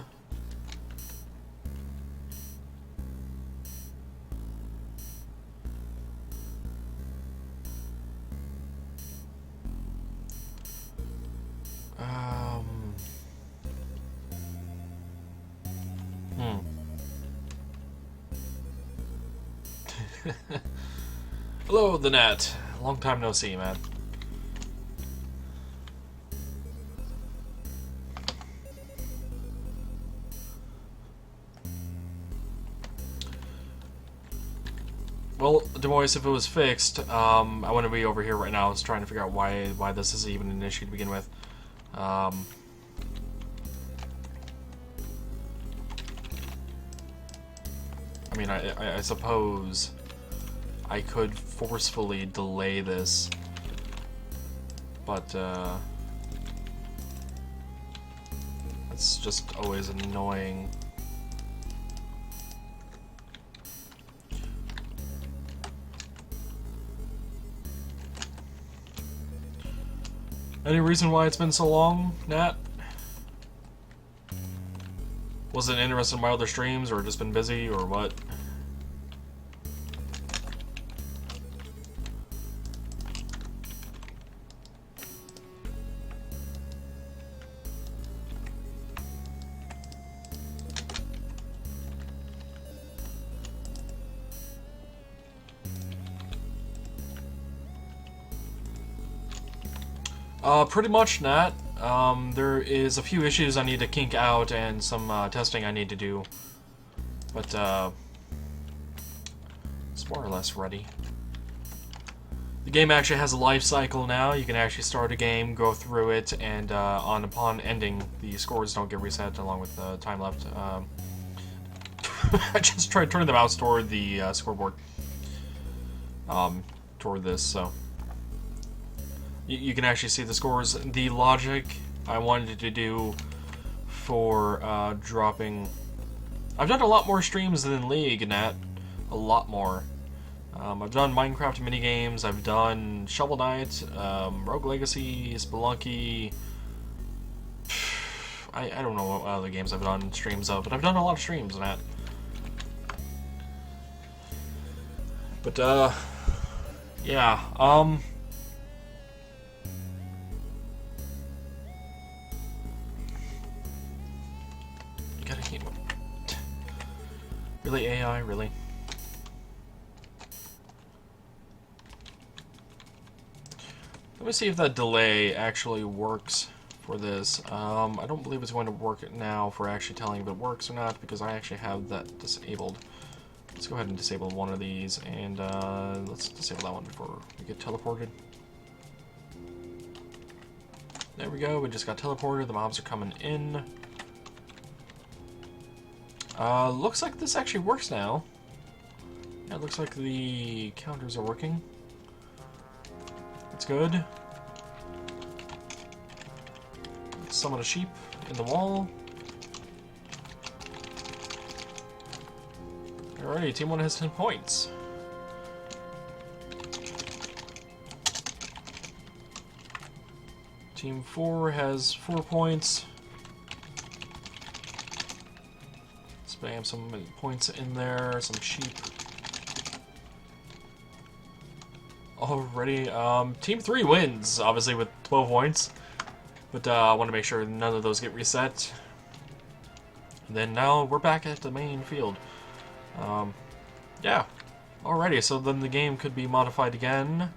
Hello, the net. Long time no see, man. Well, Demois, if it was fixed, I wouldn't be over here right now. I was trying to figure out why this is even an issue to begin with. I mean, I suppose I could forcefully delay this, but it's just always annoying. Any reason why it's been so long, Nat? Wasn't interested in my other streams, or just been busy, or what? Pretty much, Nat. There is a few issues I need to kink out and some testing I need to do. But, it's more or less ready. The game actually has a life cycle now. You can actually start a game, go through it, and upon ending, the scores don't get reset along with the time left. I just tried turning the mouse toward the scoreboard. Toward this, so... You can actually see the scores. The logic I wanted to do for dropping... I've done a lot more streams than League, Nat. A lot more. I've done Minecraft minigames, I've done Shovel Knight, Rogue Legacy, Spelunky... I don't know what other games I've done streams of, but I've done a lot of streams, Nat. But, yeah, Really, AI? Really? Let me see if that delay actually works for this. I don't believe it's going to work now for actually telling if it works or not, because I actually have that disabled. Let's go ahead and disable one of these, and let's disable that one before we get teleported. There we go, we just got teleported, the mobs are coming in. Looks like this actually works now. Yeah, it looks like the counters are working. That's good. Summon a sheep in the wall. Alrighty, Team 1 has 10 points. Team 4 has 4 points. Spam some points in there, some sheep. Alrighty, Team 3 wins, obviously, with 12 points. But I want to make sure none of those get reset. And then now we're back at the main field. Yeah. Alrighty, so then the game could be modified again.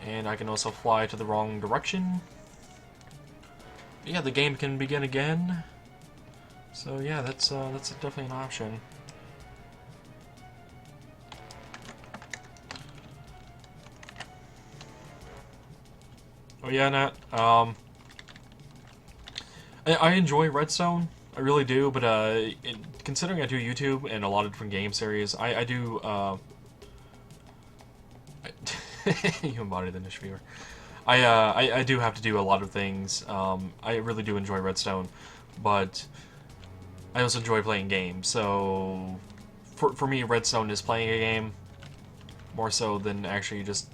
And I can also fly to the wrong direction. Yeah, the game can begin again. So yeah, that's definitely an option. Oh yeah, Nat. I enjoy Redstone. I really do, but considering I do YouTube and a lot of different game series, I do. You embody the niche viewer. I do have to do a lot of things. I really do enjoy Redstone, but I also enjoy playing games. So for me, Redstone is playing a game more so than actually just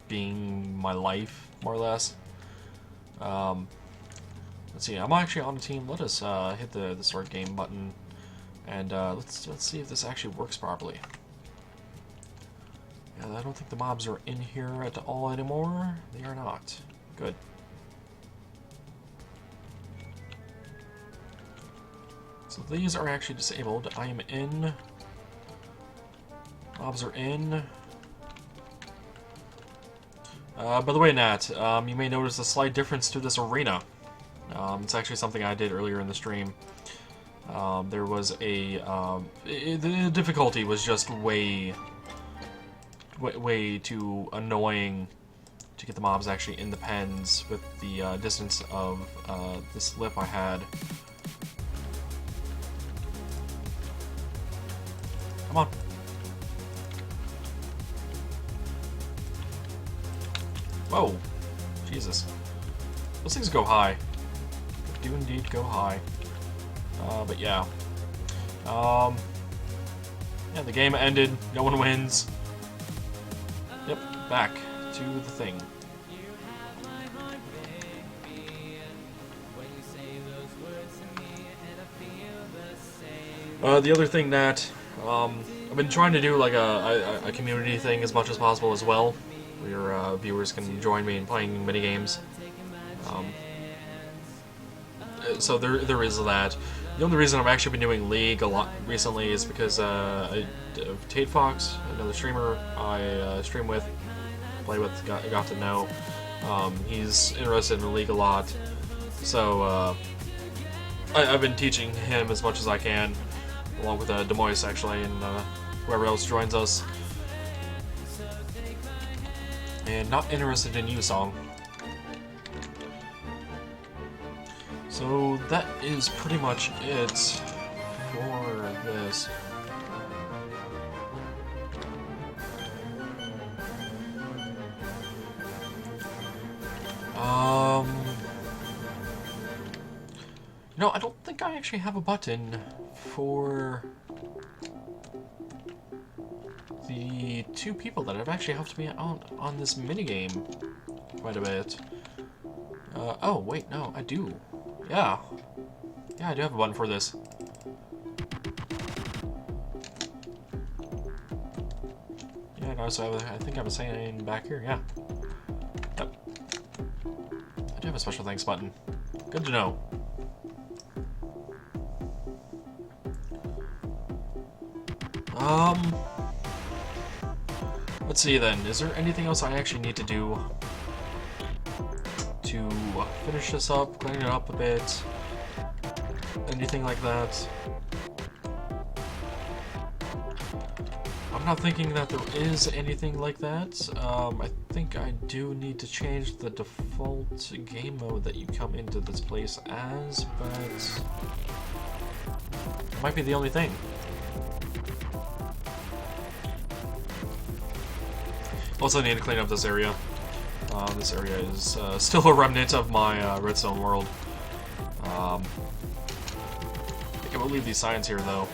being my life, more or less. Let's see. I'm actually on the team. Let us hit the start game button, and let's see if this actually works properly. Yeah, I don't think the mobs are in here at all anymore. They are not. Good. So these are actually disabled. I am in. Mobs are in. By the way, Nat, you may notice a slight difference to this arena. It's actually something I did earlier in the stream. There was a... the difficulty was just way too annoying to get the mobs actually in the pens with the distance of this lip I had. Come on. Whoa. Jesus. Those things go high. They do indeed go high. But yeah. Yeah, the game ended. No one wins. Yep, back to the thing. The other thing that I've been trying to do like a community thing as much as possible as well, where your viewers can join me in playing minigames. So there is that. The only reason I've actually been doing League a lot recently is because Tate Fox, another streamer I stream with, play with, got to know. He's interested in League a lot, so I've been teaching him as much as I can, along with Demois actually, and whoever else joins us. And not interested in U-Song. So that is pretty much it for this. No, I don't think I actually have a button for the two people that have actually helped me on this minigame quite a bit. Oh, wait, no, I do. Yeah. Yeah, I do have a button for this. Yeah, no, so I think I was saying back here, yeah. Yep. I do have a special thanks button. Good to know. Um, let's see then. Is there anything else I actually need to do to finish this up, clean it up a bit? Anything like that? I'm not thinking that there is anything like that. I think I do need to change the default game mode that you come into this place as, but it might be the only thing. Also, I need to clean up this area. This area is still a remnant of my redstone world. I think I will leave these signs here, though.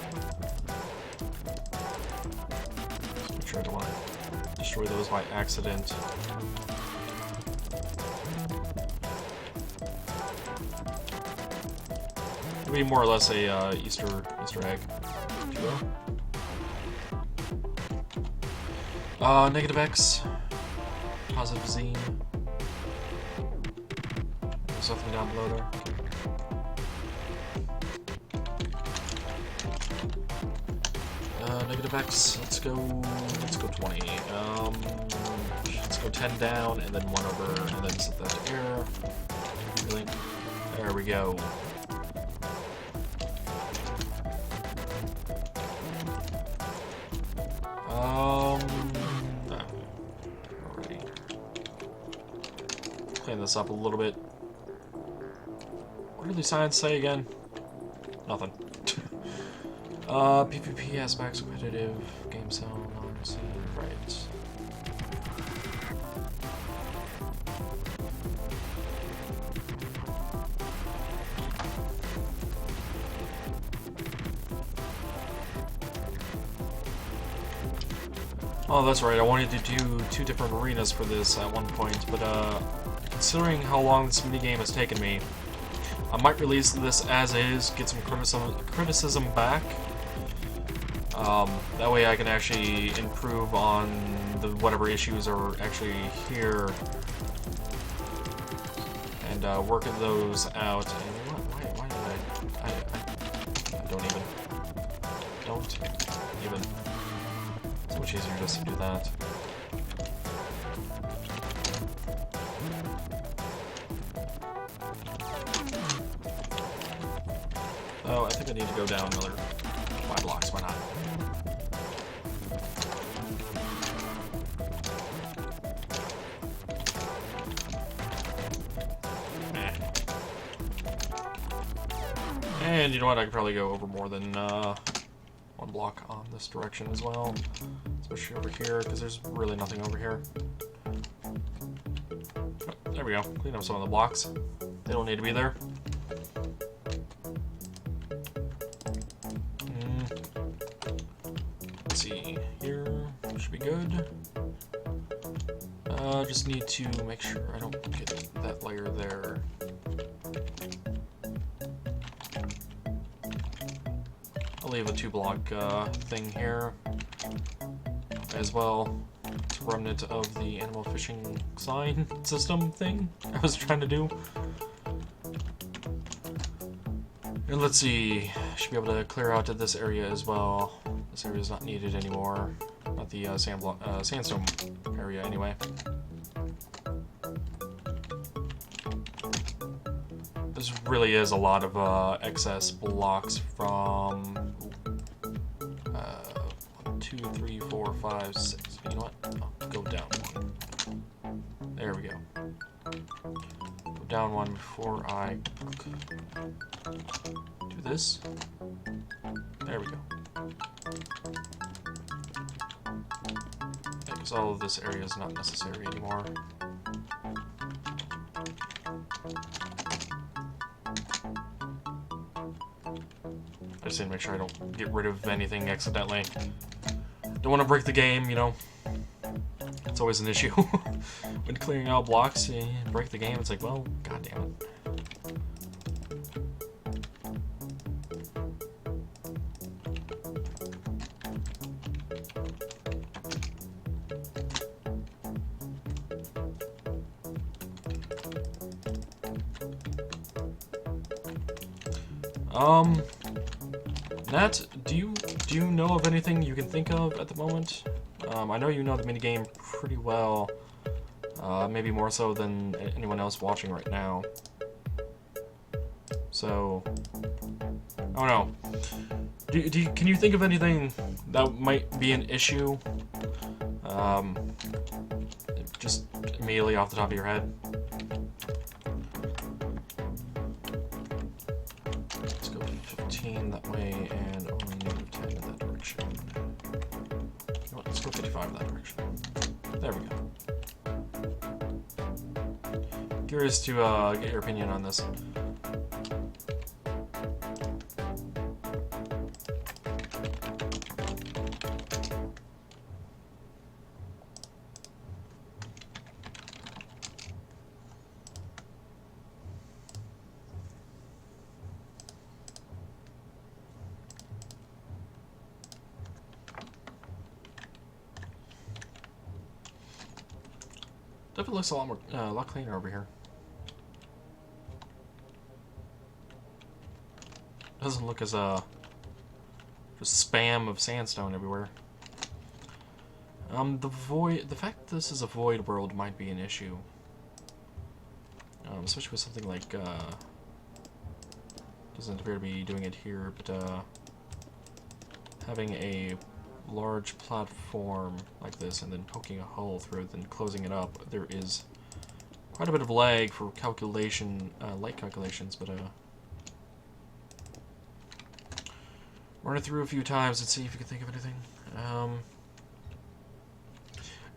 Make sure I don't want to destroy those by accident. It'll be more or less a Easter egg, if you will. Negative X, positive Z. There's nothing down below there. Negative X. Let's go 20. Let's go 10 down and then 1 over, and then set that to air. Really? There we go. Already. Clean this up a little bit. What do these signs say again? Nothing. PvP aspects, competitive, game sound, non-C, right. Oh, that's right, I wanted to do 2 different arenas for this at one point, but considering how long this minigame has taken me, I might release this as is, get some criticism back. That way I can actually improve on the whatever issues are actually here and work those out. And why did I don't even. It's much easier just to do that. Oh, I think I need to go down another 5 blocks, why not? And you know what, I could probably go over more than 1 block on this direction as well. Especially over here, because there's really nothing over here. Oh, there we go, clean up some of the blocks. They don't need to be there. Let's see, here should be good. Just need to make sure I don't get that layer there. I'll leave a 2 block thing here as well. It's a remnant of the animal fishing sign system thing I was trying to do. And let's see, should be able to clear out this area as well. This area is not needed anymore. Not the sandstone area anyway. This really is a lot of excess blocks from 1, 2, 3, 4, 5, 6. You know what? I'll go down 1. There we go. Go down 1 before I do this. There we go. Because all of this area is not necessary anymore. I just need to make sure I don't get rid of anything accidentally. Don't want to break the game, you know. It's always an issue. When clearing out blocks, you break the game, it's like, well, god damn it. Nat, do you know of anything you can think of at the moment? I know you know the minigame pretty well. Maybe more so than anyone else watching right now. So, I don't know. Can you think of anything that might be an issue? Just immediately off the top of your head. Let's go 15 that way and only move 10 in that direction. You know what, let's go 55 in that direction. There we go. Curious to get your opinion on this. Definitely looks a lot cleaner over here. Doesn't look as just spam of sandstone everywhere. The fact that this is a void world might be an issue. Especially with something like, doesn't appear to be doing it here, but, having a large platform like this and then poking a hole through it, then closing it up, there is quite a bit of lag for calculation, light calculations, but, run it through a few times and see if you can think of anything.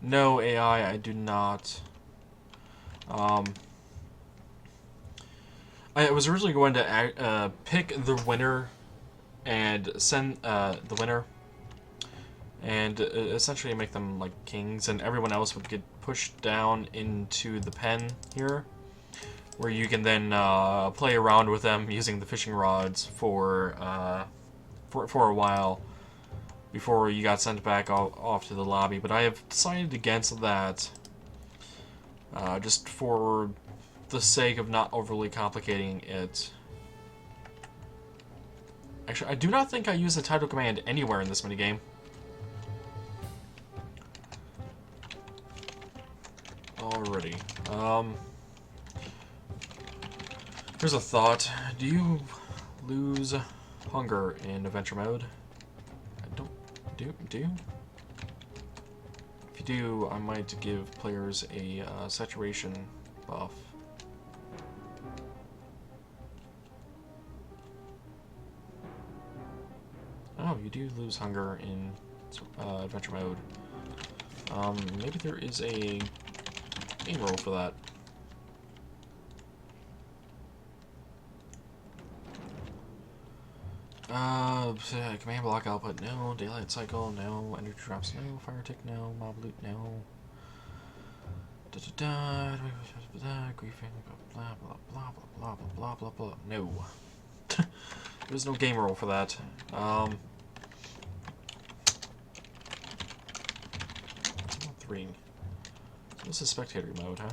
No, AI, I do not. I was originally going to pick the winner and send the winner and essentially make them like kings, and everyone else would get pushed down into the pen here, where you can then play around with them using the fishing rods for a while before you got sent back off to the lobby. But I have decided against that, just for the sake of not overly complicating it. Actually, I do not think I use the title command anywhere in this minigame. Alrighty. Here's a thought. Do you lose hunger in adventure mode? I don't. Do you? If you do, I might give players a saturation buff. Oh, you do lose hunger in adventure mode. Maybe there is a game roll for that. Command block output, no. Daylight cycle, no. Energy drops, no. Fire tick, no. Mob loot, no. Griefing, blah blah blah blah blah blah blah blah. No. There's no game roll for that. Three. So this is spectator mode, huh?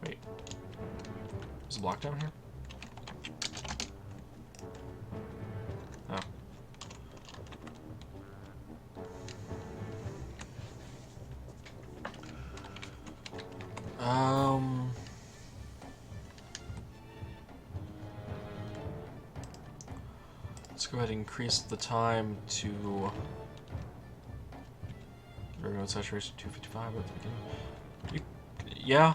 Wait. There's a block down here? Oh. Let's go ahead and increase the time to railroad saturation 255 at the beginning. Yeah,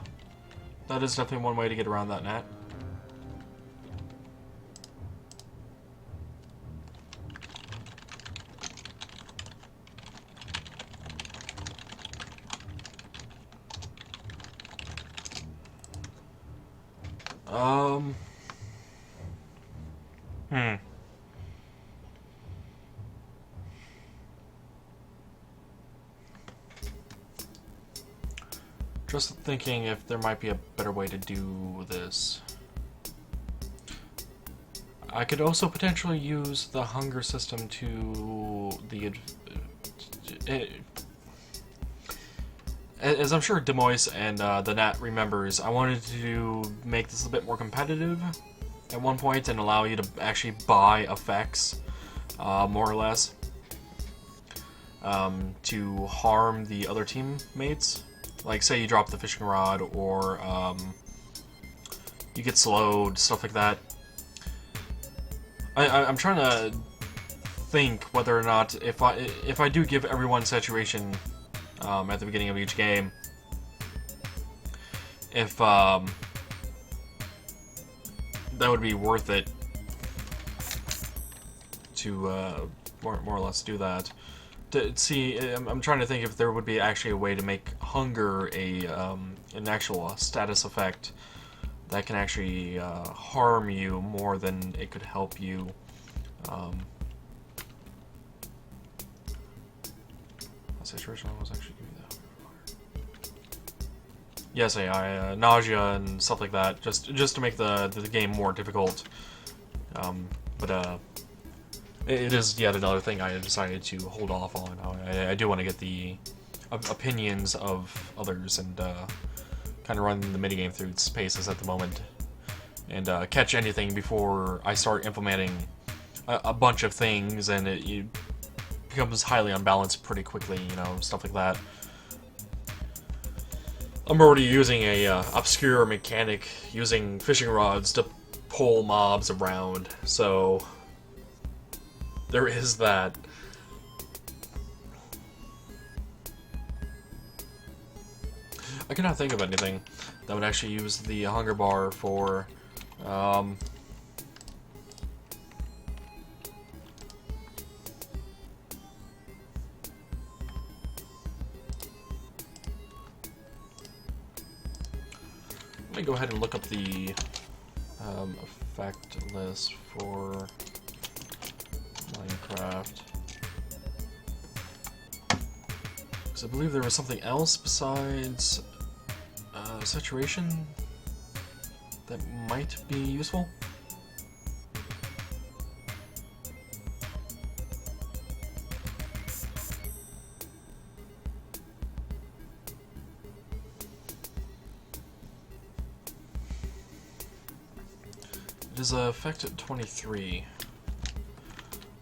that is definitely one way to get around that, Nat. Just thinking if there might be a better way to do this. I could also potentially use the hunger system to the as I'm sure Demois and the Nat remembers, I wanted to make this a bit more competitive at one point and allow you to actually buy effects, more or less, to harm the other teammates. Like, say you drop the fishing rod, or you get slowed, stuff like that. I'm trying to think whether or not if I do give everyone saturation at the beginning of each game, if that would be worth it to more or less do that. To see, I'm trying to think if there would be actually a way to make hunger an actual status effect that can actually harm you more than it could help you. Saturation was actually giving that. Yes, AI, nausea and stuff like that, just to make the game more difficult. But it is yet another thing I decided to hold off on. I do want to get the opinions of others and kind of run the minigame through its paces at the moment, and catch anything before I start implementing a bunch of things, and it becomes highly unbalanced pretty quickly, you know, stuff like that. I'm already using a obscure mechanic using fishing rods to pull mobs around, so there is that. I cannot think of anything that would actually use the hunger bar for let me go ahead and look up the effect list for Minecraft, because I believe there was something else besides saturation that might be useful. It is effect at 23.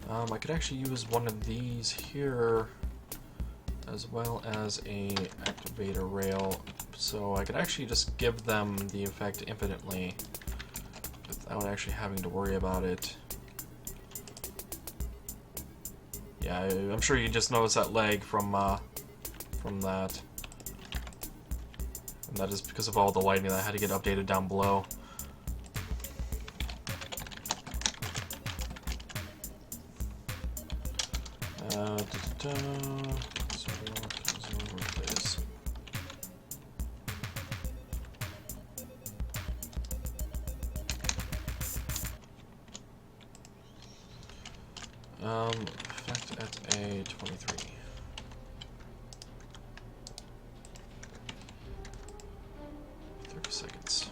I could actually use one of these here, as well as a activator rail, so I could actually just give them the effect infinitely without actually having to worry about it. Yeah, I'm sure you just noticed that lag from that, and that is because of all the lighting that had to get updated down below. Effect at a 23. Seconds.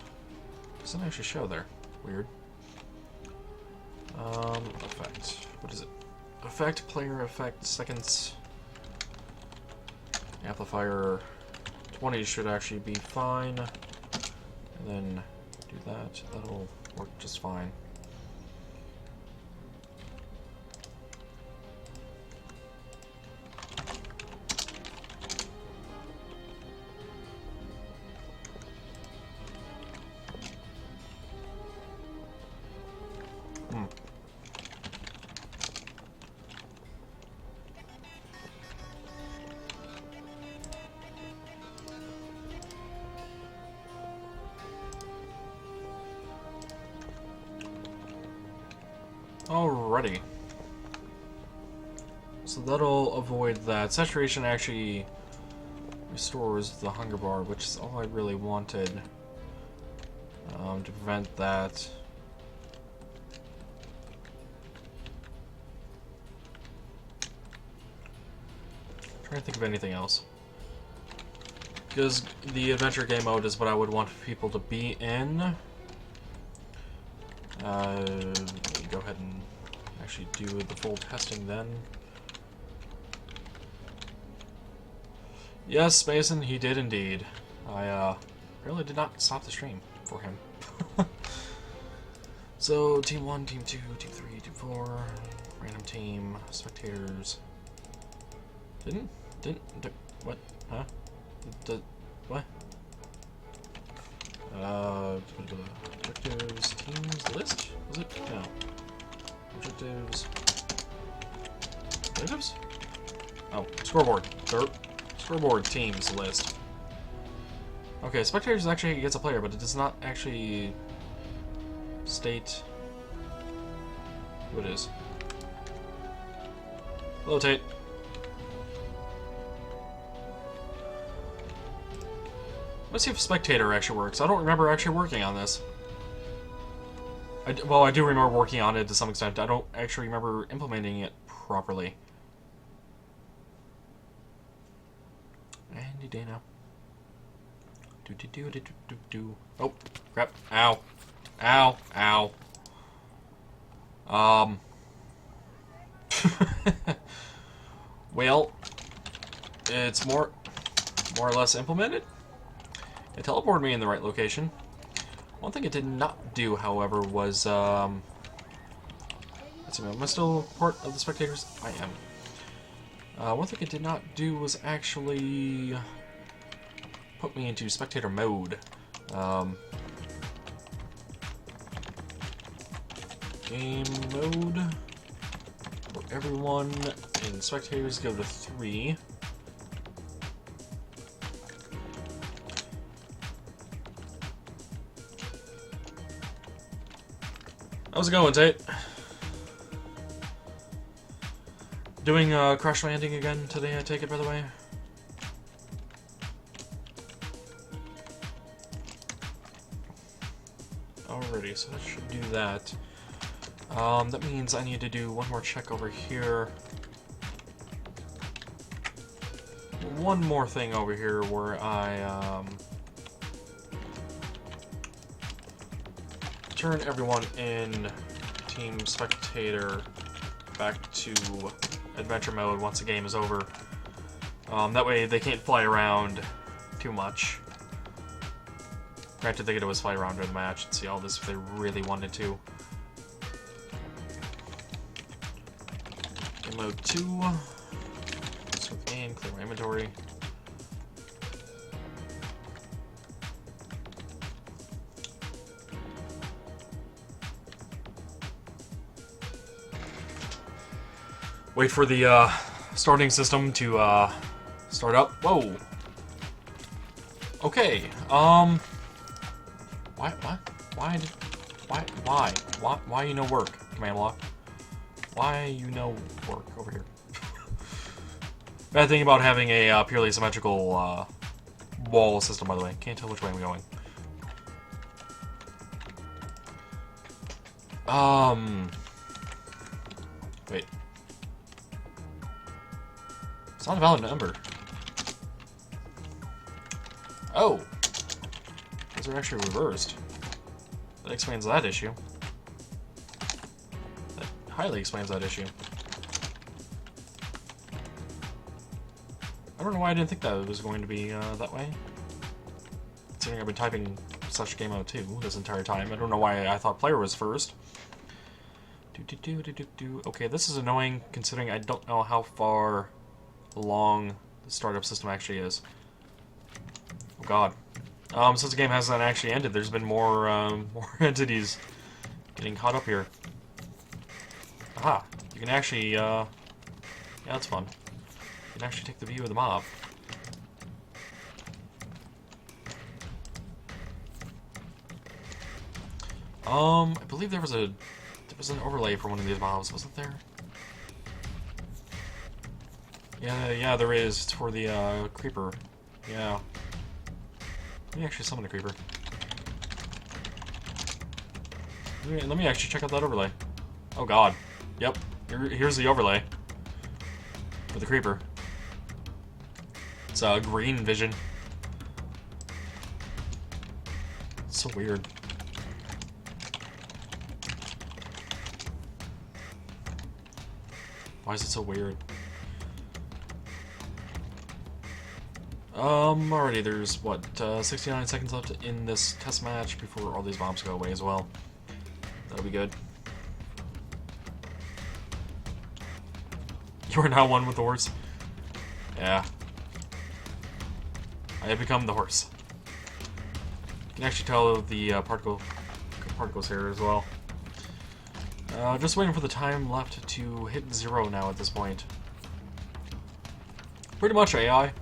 Doesn't actually show there. Weird. Effect. What is it? Effect, player effect, seconds. Amplifier 20 should actually be fine. And then do that. That'll work just fine. Alrighty. So that'll avoid that. Saturation actually restores the hunger bar, which is all I really wanted to prevent that. Trying to think of anything else. Because the adventure game mode is what I would want people to be in. Go ahead and actually do the full testing then. Yes, Mason, he did indeed. I really did not stop the stream for him. So, team 1, team 2, team 3, team 4, random team, spectators. What? Huh? What? Objectives, teams, list? Was it? No. Objectives. Objectives? Oh, scoreboard. Scoreboard teams list. Okay, spectators actually gets a player, but it does not actually state who it is. Hello, Tate. Let's see if spectator actually works. I don't remember actually working on this. Well, I do remember working on it to some extent. I don't actually remember implementing it properly. Andy Dana. Oh, crap. Ow. Ow. Ow. Well, it's more or less implemented. It teleported me in the right location. One thing it did not do, however, was, let's see, am I still part of the spectators? I am. One thing it did not do was actually put me into spectator mode. Game mode, where everyone in spectators go to 3. How's it going, Tate? Doing crash landing again today, I take it, by the way? Alrighty, so that should do that. That means I need to do one more check over here. One more thing over here where I, turn everyone in Team Spectator back to Adventure Mode once the game is over. That way they can't fly around too much. Granted, they could always fly around during the match and see all this if they really wanted to. Game Mode 2. Start the game, clear my inventory. Wait for the starting system to start up. Whoa. Okay. Why you no work, command block? Why you no work over here? Bad thing about having a purely symmetrical wall system, by the way. Can't tell which way I'm going. Wait. It's not a valid number. Oh! Those are actually reversed. That explains that issue. That highly explains that issue. I don't know why I didn't think that it was going to be that way. Considering I've been typing such game out 2 this entire time. I don't know why I thought player was first. Okay, this is annoying considering I don't know how far along the startup system actually is. Oh god. Since the game hasn't actually ended, there's been more more entities getting caught up here. Aha! You can actually yeah, that's fun. You can actually take the view of the mob. I believe there was an overlay for one of these mobs, wasn't there? Yeah, there is. It's for the creeper. Yeah. Let me actually summon a creeper. Let me actually check out that overlay. Oh god. Yep. Here's the overlay for the creeper. It's green vision. It's so weird. Why is it so weird? Already there's, what, 69 seconds left in this test match before all these bombs go away as well. That'll be good. You are now one with the horse. Yeah. I have become the horse. You can actually tell the particles here as well. Just waiting for the time left to hit 0 now at this point. Pretty much AI.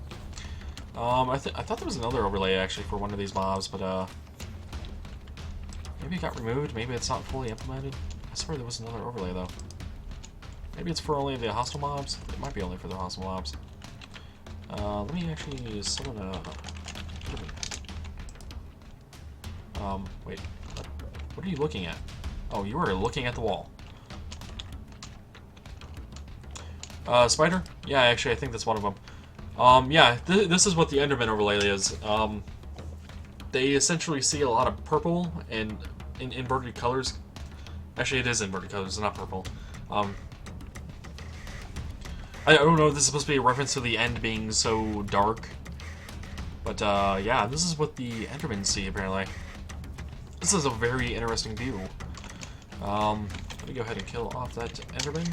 I thought there was another overlay actually for one of these mobs, but maybe it got removed. Maybe it's not fully implemented. I swear there was another overlay though. Maybe it's for only the hostile mobs. It might be only for the hostile mobs. Let me actually summon a. Wait. What are you looking at? Oh, you are looking at the wall. Spider? Yeah, actually, I think that's one of them. Yeah, this is what the Enderman overlay is. They essentially see a lot of purple and in inverted colors. Actually, it is inverted colors, not purple. I don't know if this is supposed to be a reference to the end being so dark. But, yeah, this is what the Endermen see, apparently. This is a very interesting view. Let me go ahead and kill off that Enderman.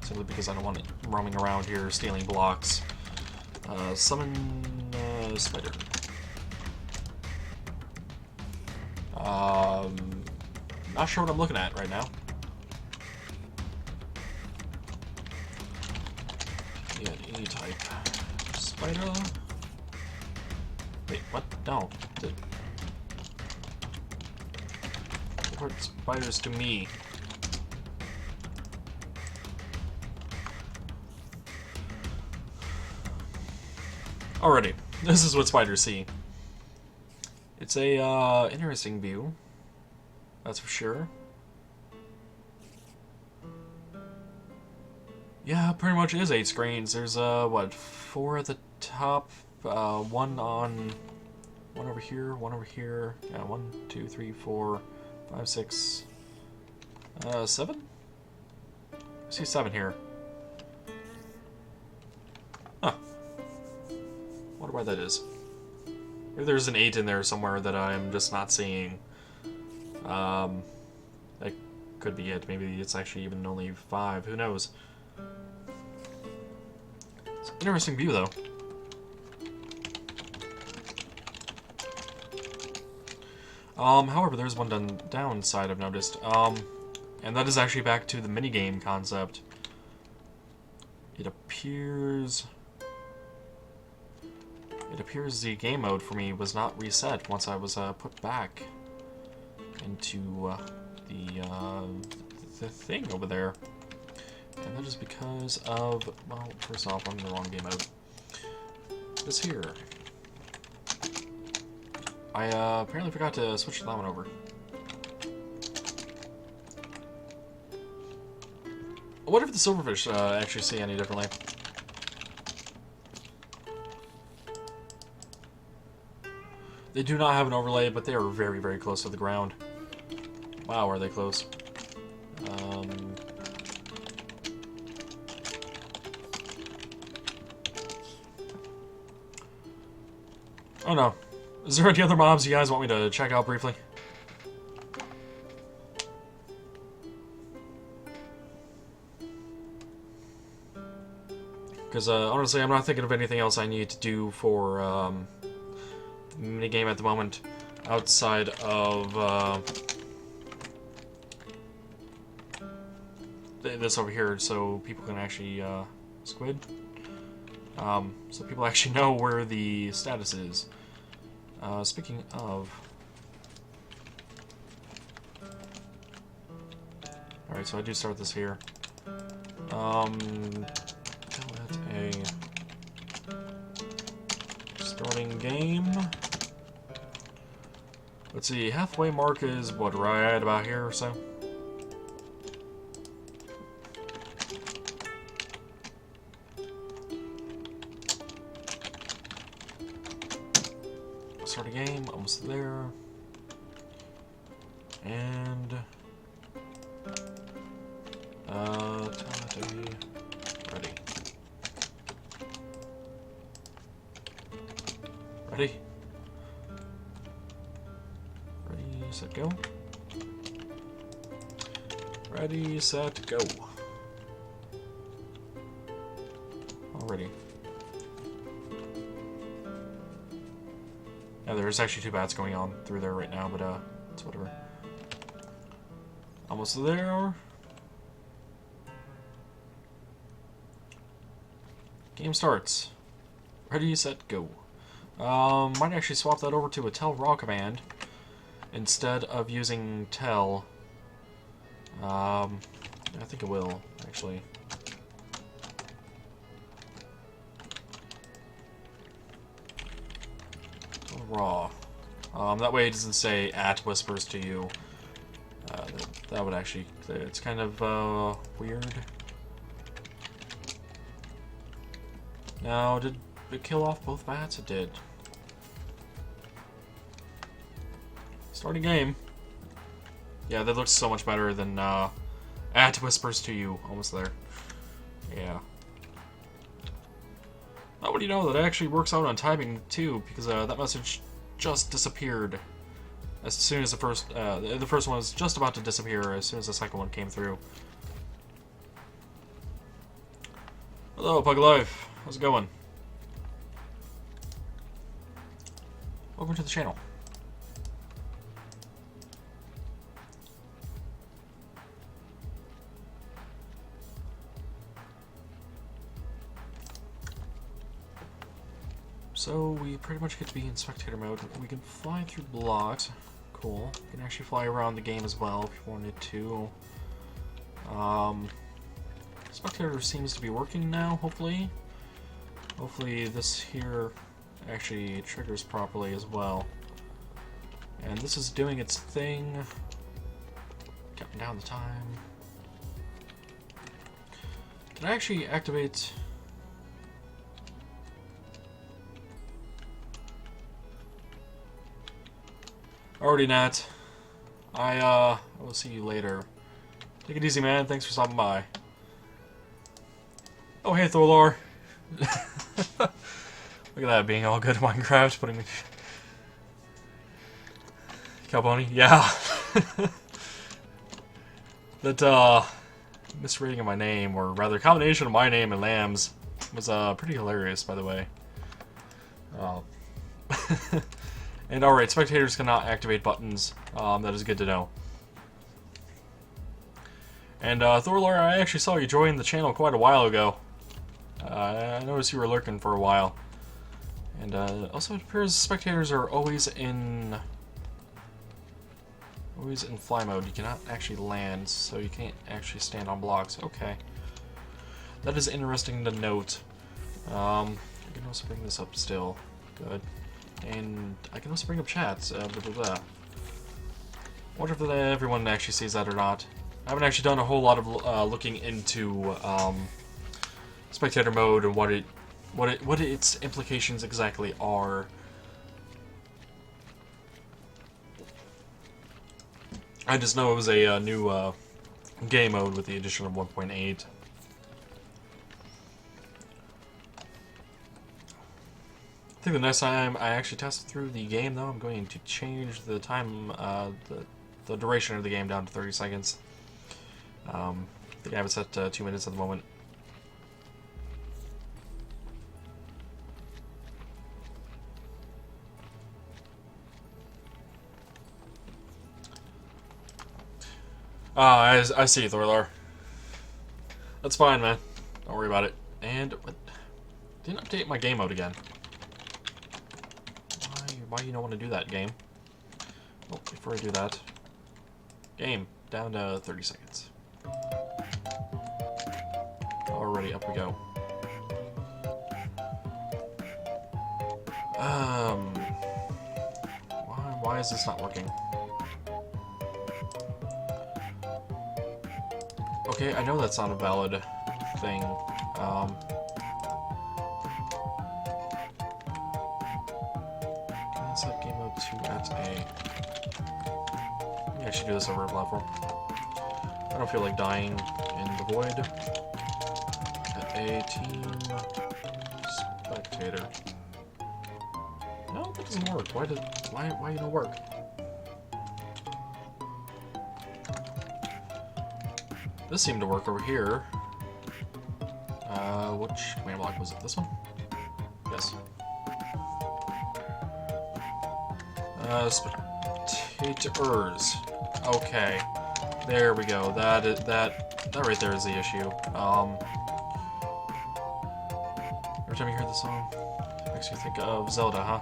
Simply because I don't want it roaming around here stealing blocks. Summon spider. Not sure what I'm looking at right now. Yeah, any type. Spider. Wait, what? No. Report spiders to me. Alrighty, this is what spiders see. It's a interesting view, that's for sure. Yeah, pretty much is 8 screens. There's what, 4 at the top, one over here, one over here. Yeah, 1, 2, 3, 4, 5, 6, 7. I see 7 here. Huh. Wonder why that is. Maybe there's an 8 in there somewhere that I'm just not seeing. That could be it. Maybe it's actually even only 5. Who knows? It's an interesting view, though. However, there's one downside I've noticed. And that is actually back to the minigame concept. It appears the game mode for me was not reset once I was put back into the thing over there. And that is because of, well, first off, I'm in the wrong game mode. This here. I apparently forgot to switch that one over. What if the silverfish actually see any differently? They do not have an overlay, but they are very, very close to the ground. Wow, are they close? Oh no. Is there any other mobs you guys want me to check out briefly? Because honestly, I'm not thinking of anything else I need to do for the minigame at the moment, outside of this over here, so people can actually squid. So people actually know where the status is. Speaking of, all right, so I do start this here. Call it a starting game. Let's see, halfway mark is what, right about here or so? Start a game, almost there. And ready. Ready? Ready, set, go. Ready, set, go. Already. Yeah, there's actually 2 bats going on through there right now, but it's whatever. Almost there. Game starts. Ready, set, go. Might actually swap that over to a tell raw command instead of using tell. I think it will, actually. Tell raw. That way it doesn't say @whispers to you. That would actually, it's kind of weird. Now, did it kill off both bats? It did. Starting game. Yeah, that looks so much better than @whispers to you. Almost there. Yeah. Now, what do you know? That actually works out on timing too, because that message just disappeared as soon as the first one was just about to disappear as soon as the second one came through. Hello, Pug Life. How's it going? Welcome to the channel. So we pretty much get to be in spectator mode. We can fly through blocks. Cool. You can actually fly around the game as well if you wanted to. Spectator seems to be working now, hopefully. Hopefully this here actually triggers properly as well. And this is doing its thing. Counting down the time. Can I actually activate... Already not. I will see you later. Take it easy, man. Thanks for stopping by. Oh, hey, Thorlor. Look at that, being all good at Minecraft, putting me... Cowpony? Yeah. That, misreading of my name, or rather, combination of my name and Lamb's, was, pretty hilarious, by the way. And alright, spectators cannot activate buttons. That is good to know. And, Thorlor, I actually saw you join the channel quite a while ago. I noticed you were lurking for a while. And, also it appears spectators are always in fly mode. You cannot actually land, so you can't actually stand on blocks. Okay. That is interesting to note. I can also bring this up still. Good. And I can also bring up chats. Blah, blah, blah. Wonder if everyone actually sees that or not. I haven't actually done a whole lot of looking into spectator mode and what its implications exactly are. I just know it was a new game mode with the addition of 1.8. I think the next time I actually test through the game, though, I'm going to change the time, the duration of the game down to 30 seconds. I think I have it set to 2 minutes at the moment. I see, Thorlar. That's fine, man. Don't worry about it. And, what? Didn't update my game mode again. Why you don't want to do that, game? Well, before I do that, game, down to 30 seconds. Alrighty, up we go. Why is this not working? Okay, I know that's not a valid thing. Set game mode 2 at A. Maybe I should do this over a platform. I don't feel like dying in the void. At A, team spectator. No, that doesn't work. Why you don't work? This seemed to work over here. Which command block was it? This one? Yes. Spectators. Okay. There we go. That right there is the issue. Every time you hear the song, it makes you think of Zelda, huh?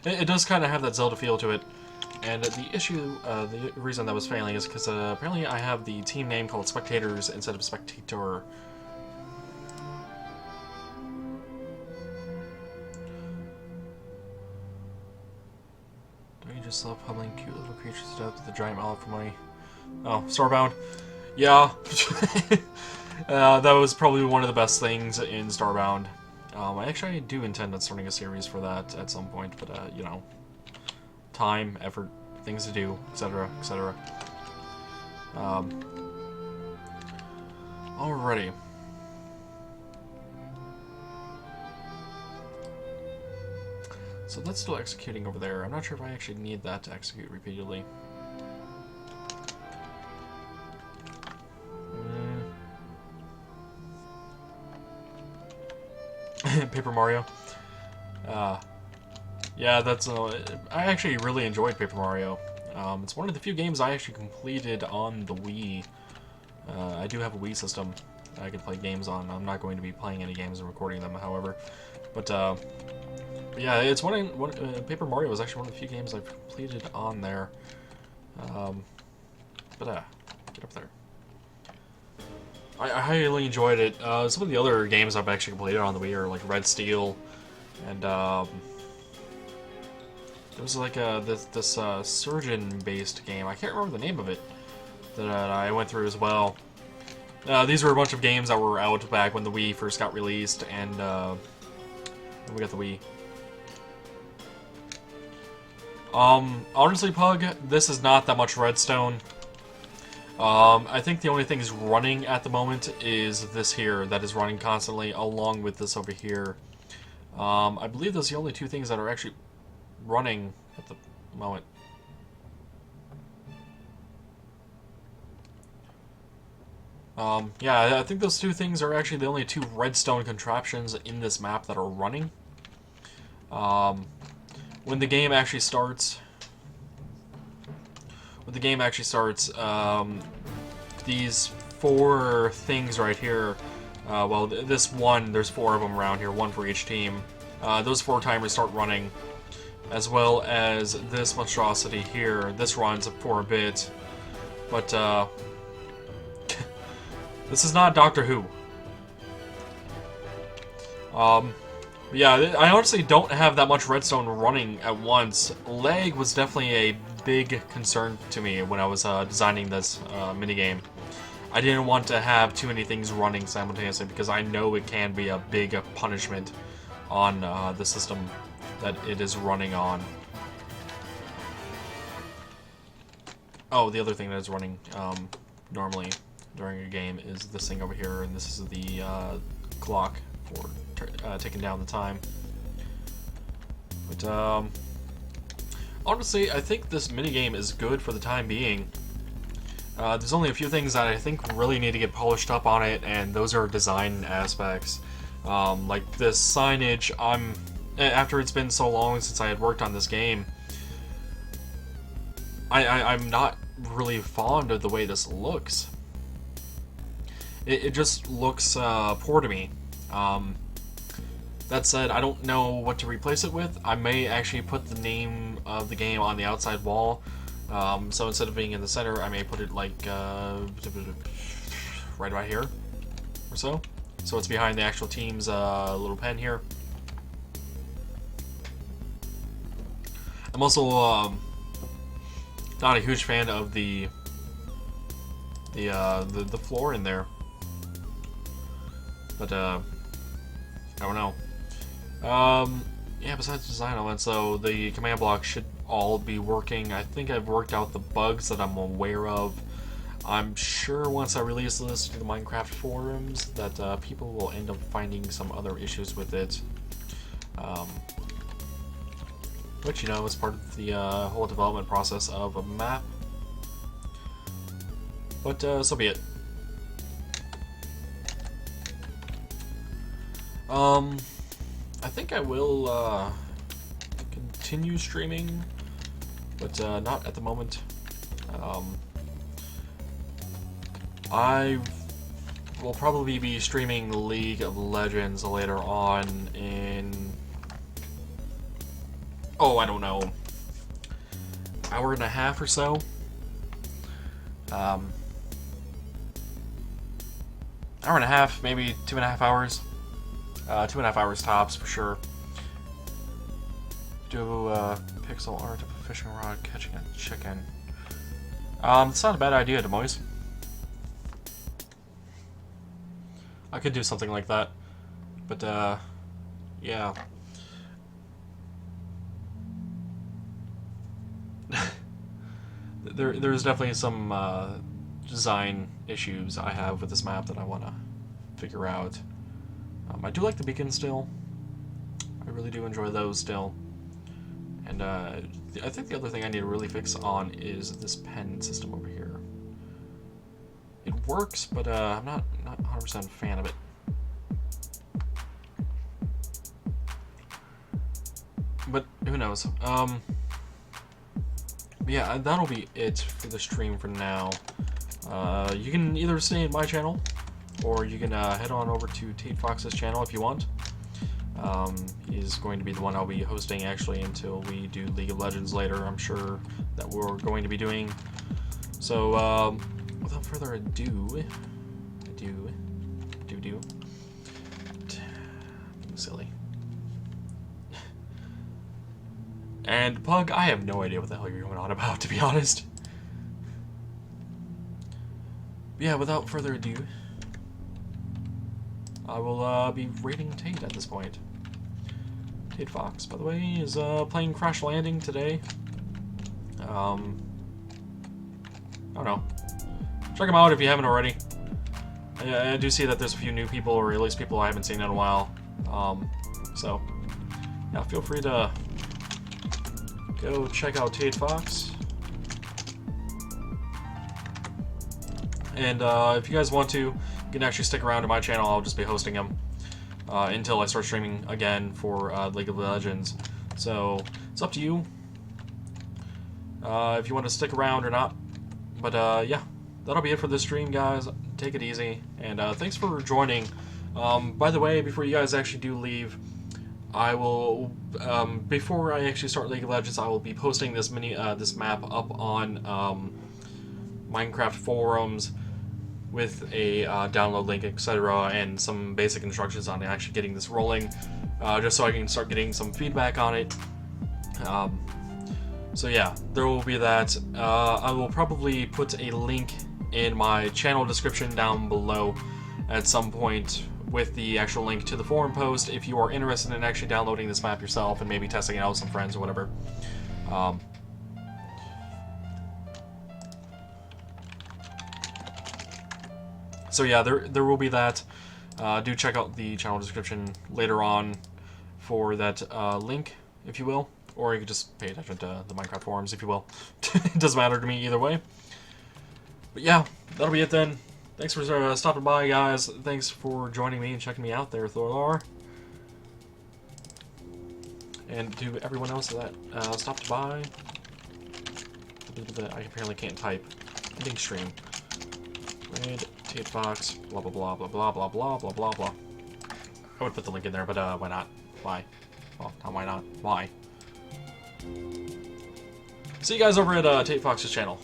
It does kind of have that Zelda feel to it. And the issue, the reason that was failing is because apparently I have the team name called Spectators instead of Spectator. Don't you just love pummeling cute little creatures to death with a giant mallet for money? Oh, Starbound. Yeah. That was probably one of the best things in Starbound. I actually do intend on starting a series for that at some point, but, you know, time, effort, things to do, etc., etc. Alrighty. So that's still executing over there. I'm not sure if I actually need that to execute repeatedly. Paper Mario. Yeah, that's I actually really enjoyed Paper Mario. It's one of the few games I actually completed on the Wii. I do have a Wii system I can play games on. I'm not going to be playing any games and recording them, however. But yeah, it's Paper Mario was actually one of the few games I've completed on there. Get up there. I highly enjoyed it. Some of the other games I've actually completed on the Wii are like Red Steel, and there was like this surgeon-based game. I can't remember the name of it that I went through as well. These were a bunch of games that were out back when the Wii first got released, and we got the Wii. Honestly, Pug, this is not that much Redstone. I think the only thing is running at the moment is this here that is running constantly, along with this over here. I believe those are the only two things that are actually running at the moment. Yeah, I think those two things are actually the only two redstone contraptions in this map that are running. When the game actually starts... these four things right here, well, this one, there's four of them around here, one for each team. Those four timers start running, as well as this monstrosity here. This runs for a bit, but this is not Doctor Who. Yeah, I honestly don't have that much redstone running at once. Lag was definitely a big concern to me when I was designing this minigame. I didn't want to have too many things running simultaneously because I know it can be a big punishment on the system that it is running on. Oh, the other thing that is running normally during a game is this thing over here, and this is the clock for taking down the time. But honestly, I think this minigame is good for the time being. There's only a few things that I think really need to get polished up on it, and those are design aspects. Like this signage, after it's been so long since I had worked on this game, I'm not really fond of the way this looks. It just looks poor to me. That said, I don't know what to replace it with. I may actually put the name of the game on the outside wall. So instead of being in the center, I may put it like right about here or so. So it's behind the actual team's little pen here. I'm also not a huge fan of the floor in there, but I don't know. Yeah, besides design elements, so the command blocks should all be working. I think I've worked out the bugs that I'm aware of. I'm sure once I release this to the Minecraft forums that people will end up finding some other issues with it. Which, you know, is part of the whole development process of a map. But so be it. I think I will continue streaming, but not at the moment. I will probably be streaming League of Legends later on in, oh, I don't know, hour and a half or so. Hour and a half, maybe 2.5 hours. 2.5 hours tops for sure. Do pixel art of a fishing rod catching a chicken. It's not a bad idea, Demois. I could do something like that, but yeah. There's definitely some design issues I have with this map that I want to figure out. I do like the beacons still. I really do enjoy those still. And I think the other thing I need to really fix on is this pen system over here. It works, but I'm not 100% a fan of it. But who knows? Yeah, that'll be it for the stream for now. You can either stay in my channel, or you can head on over to Tate Fox's channel if you want. He's going to be the one I'll be hosting actually until we do League of Legends later. I'm sure that we're going to be doing. So without further ado, silly. And Pug, I have no idea what the hell you're going on about, to be honest. But yeah, without further ado, I will be rating Tate at this point. Tate Fox, by the way, is playing Crash Landing today. I don't know. Check him out if you haven't already. I do see that there's a few new people, or at least people I haven't seen in a while. So, yeah, feel free to go check out Tate Fox. And if you guys want to, you can actually stick around to my channel. I'll just be hosting them until I start streaming again for League of Legends. So it's up to you if you want to stick around or not. But yeah, that'll be it for this stream, guys. Take it easy, and thanks for joining. By the way, before you guys actually do leave, I will before I actually start League of Legends, I will be posting this this map up on Minecraft forums with a download link, etc., and some basic instructions on actually getting this rolling, just so I can start getting some feedback on it. So yeah, there will be that. I will probably put a link in my channel description down below at some point with the actual link to the forum post if you are interested in actually downloading this map yourself and maybe testing it out with some friends or whatever. So yeah, there will be that. Do check out the channel description later on for that link, if you will. Or you could just pay attention to the Minecraft forums, if you will. It doesn't matter to me either way. But yeah, that'll be it then. Thanks for stopping by, guys. Thanks for joining me and checking me out there, Thorlar. And to everyone else that stopped by. I apparently can't type. Ending stream. Red Tate Fox, blah blah blah blah blah blah blah blah blah blah. I would put the link in there, but why not? Why? Well, not why not? Why? See you guys over at Tate Fox's channel.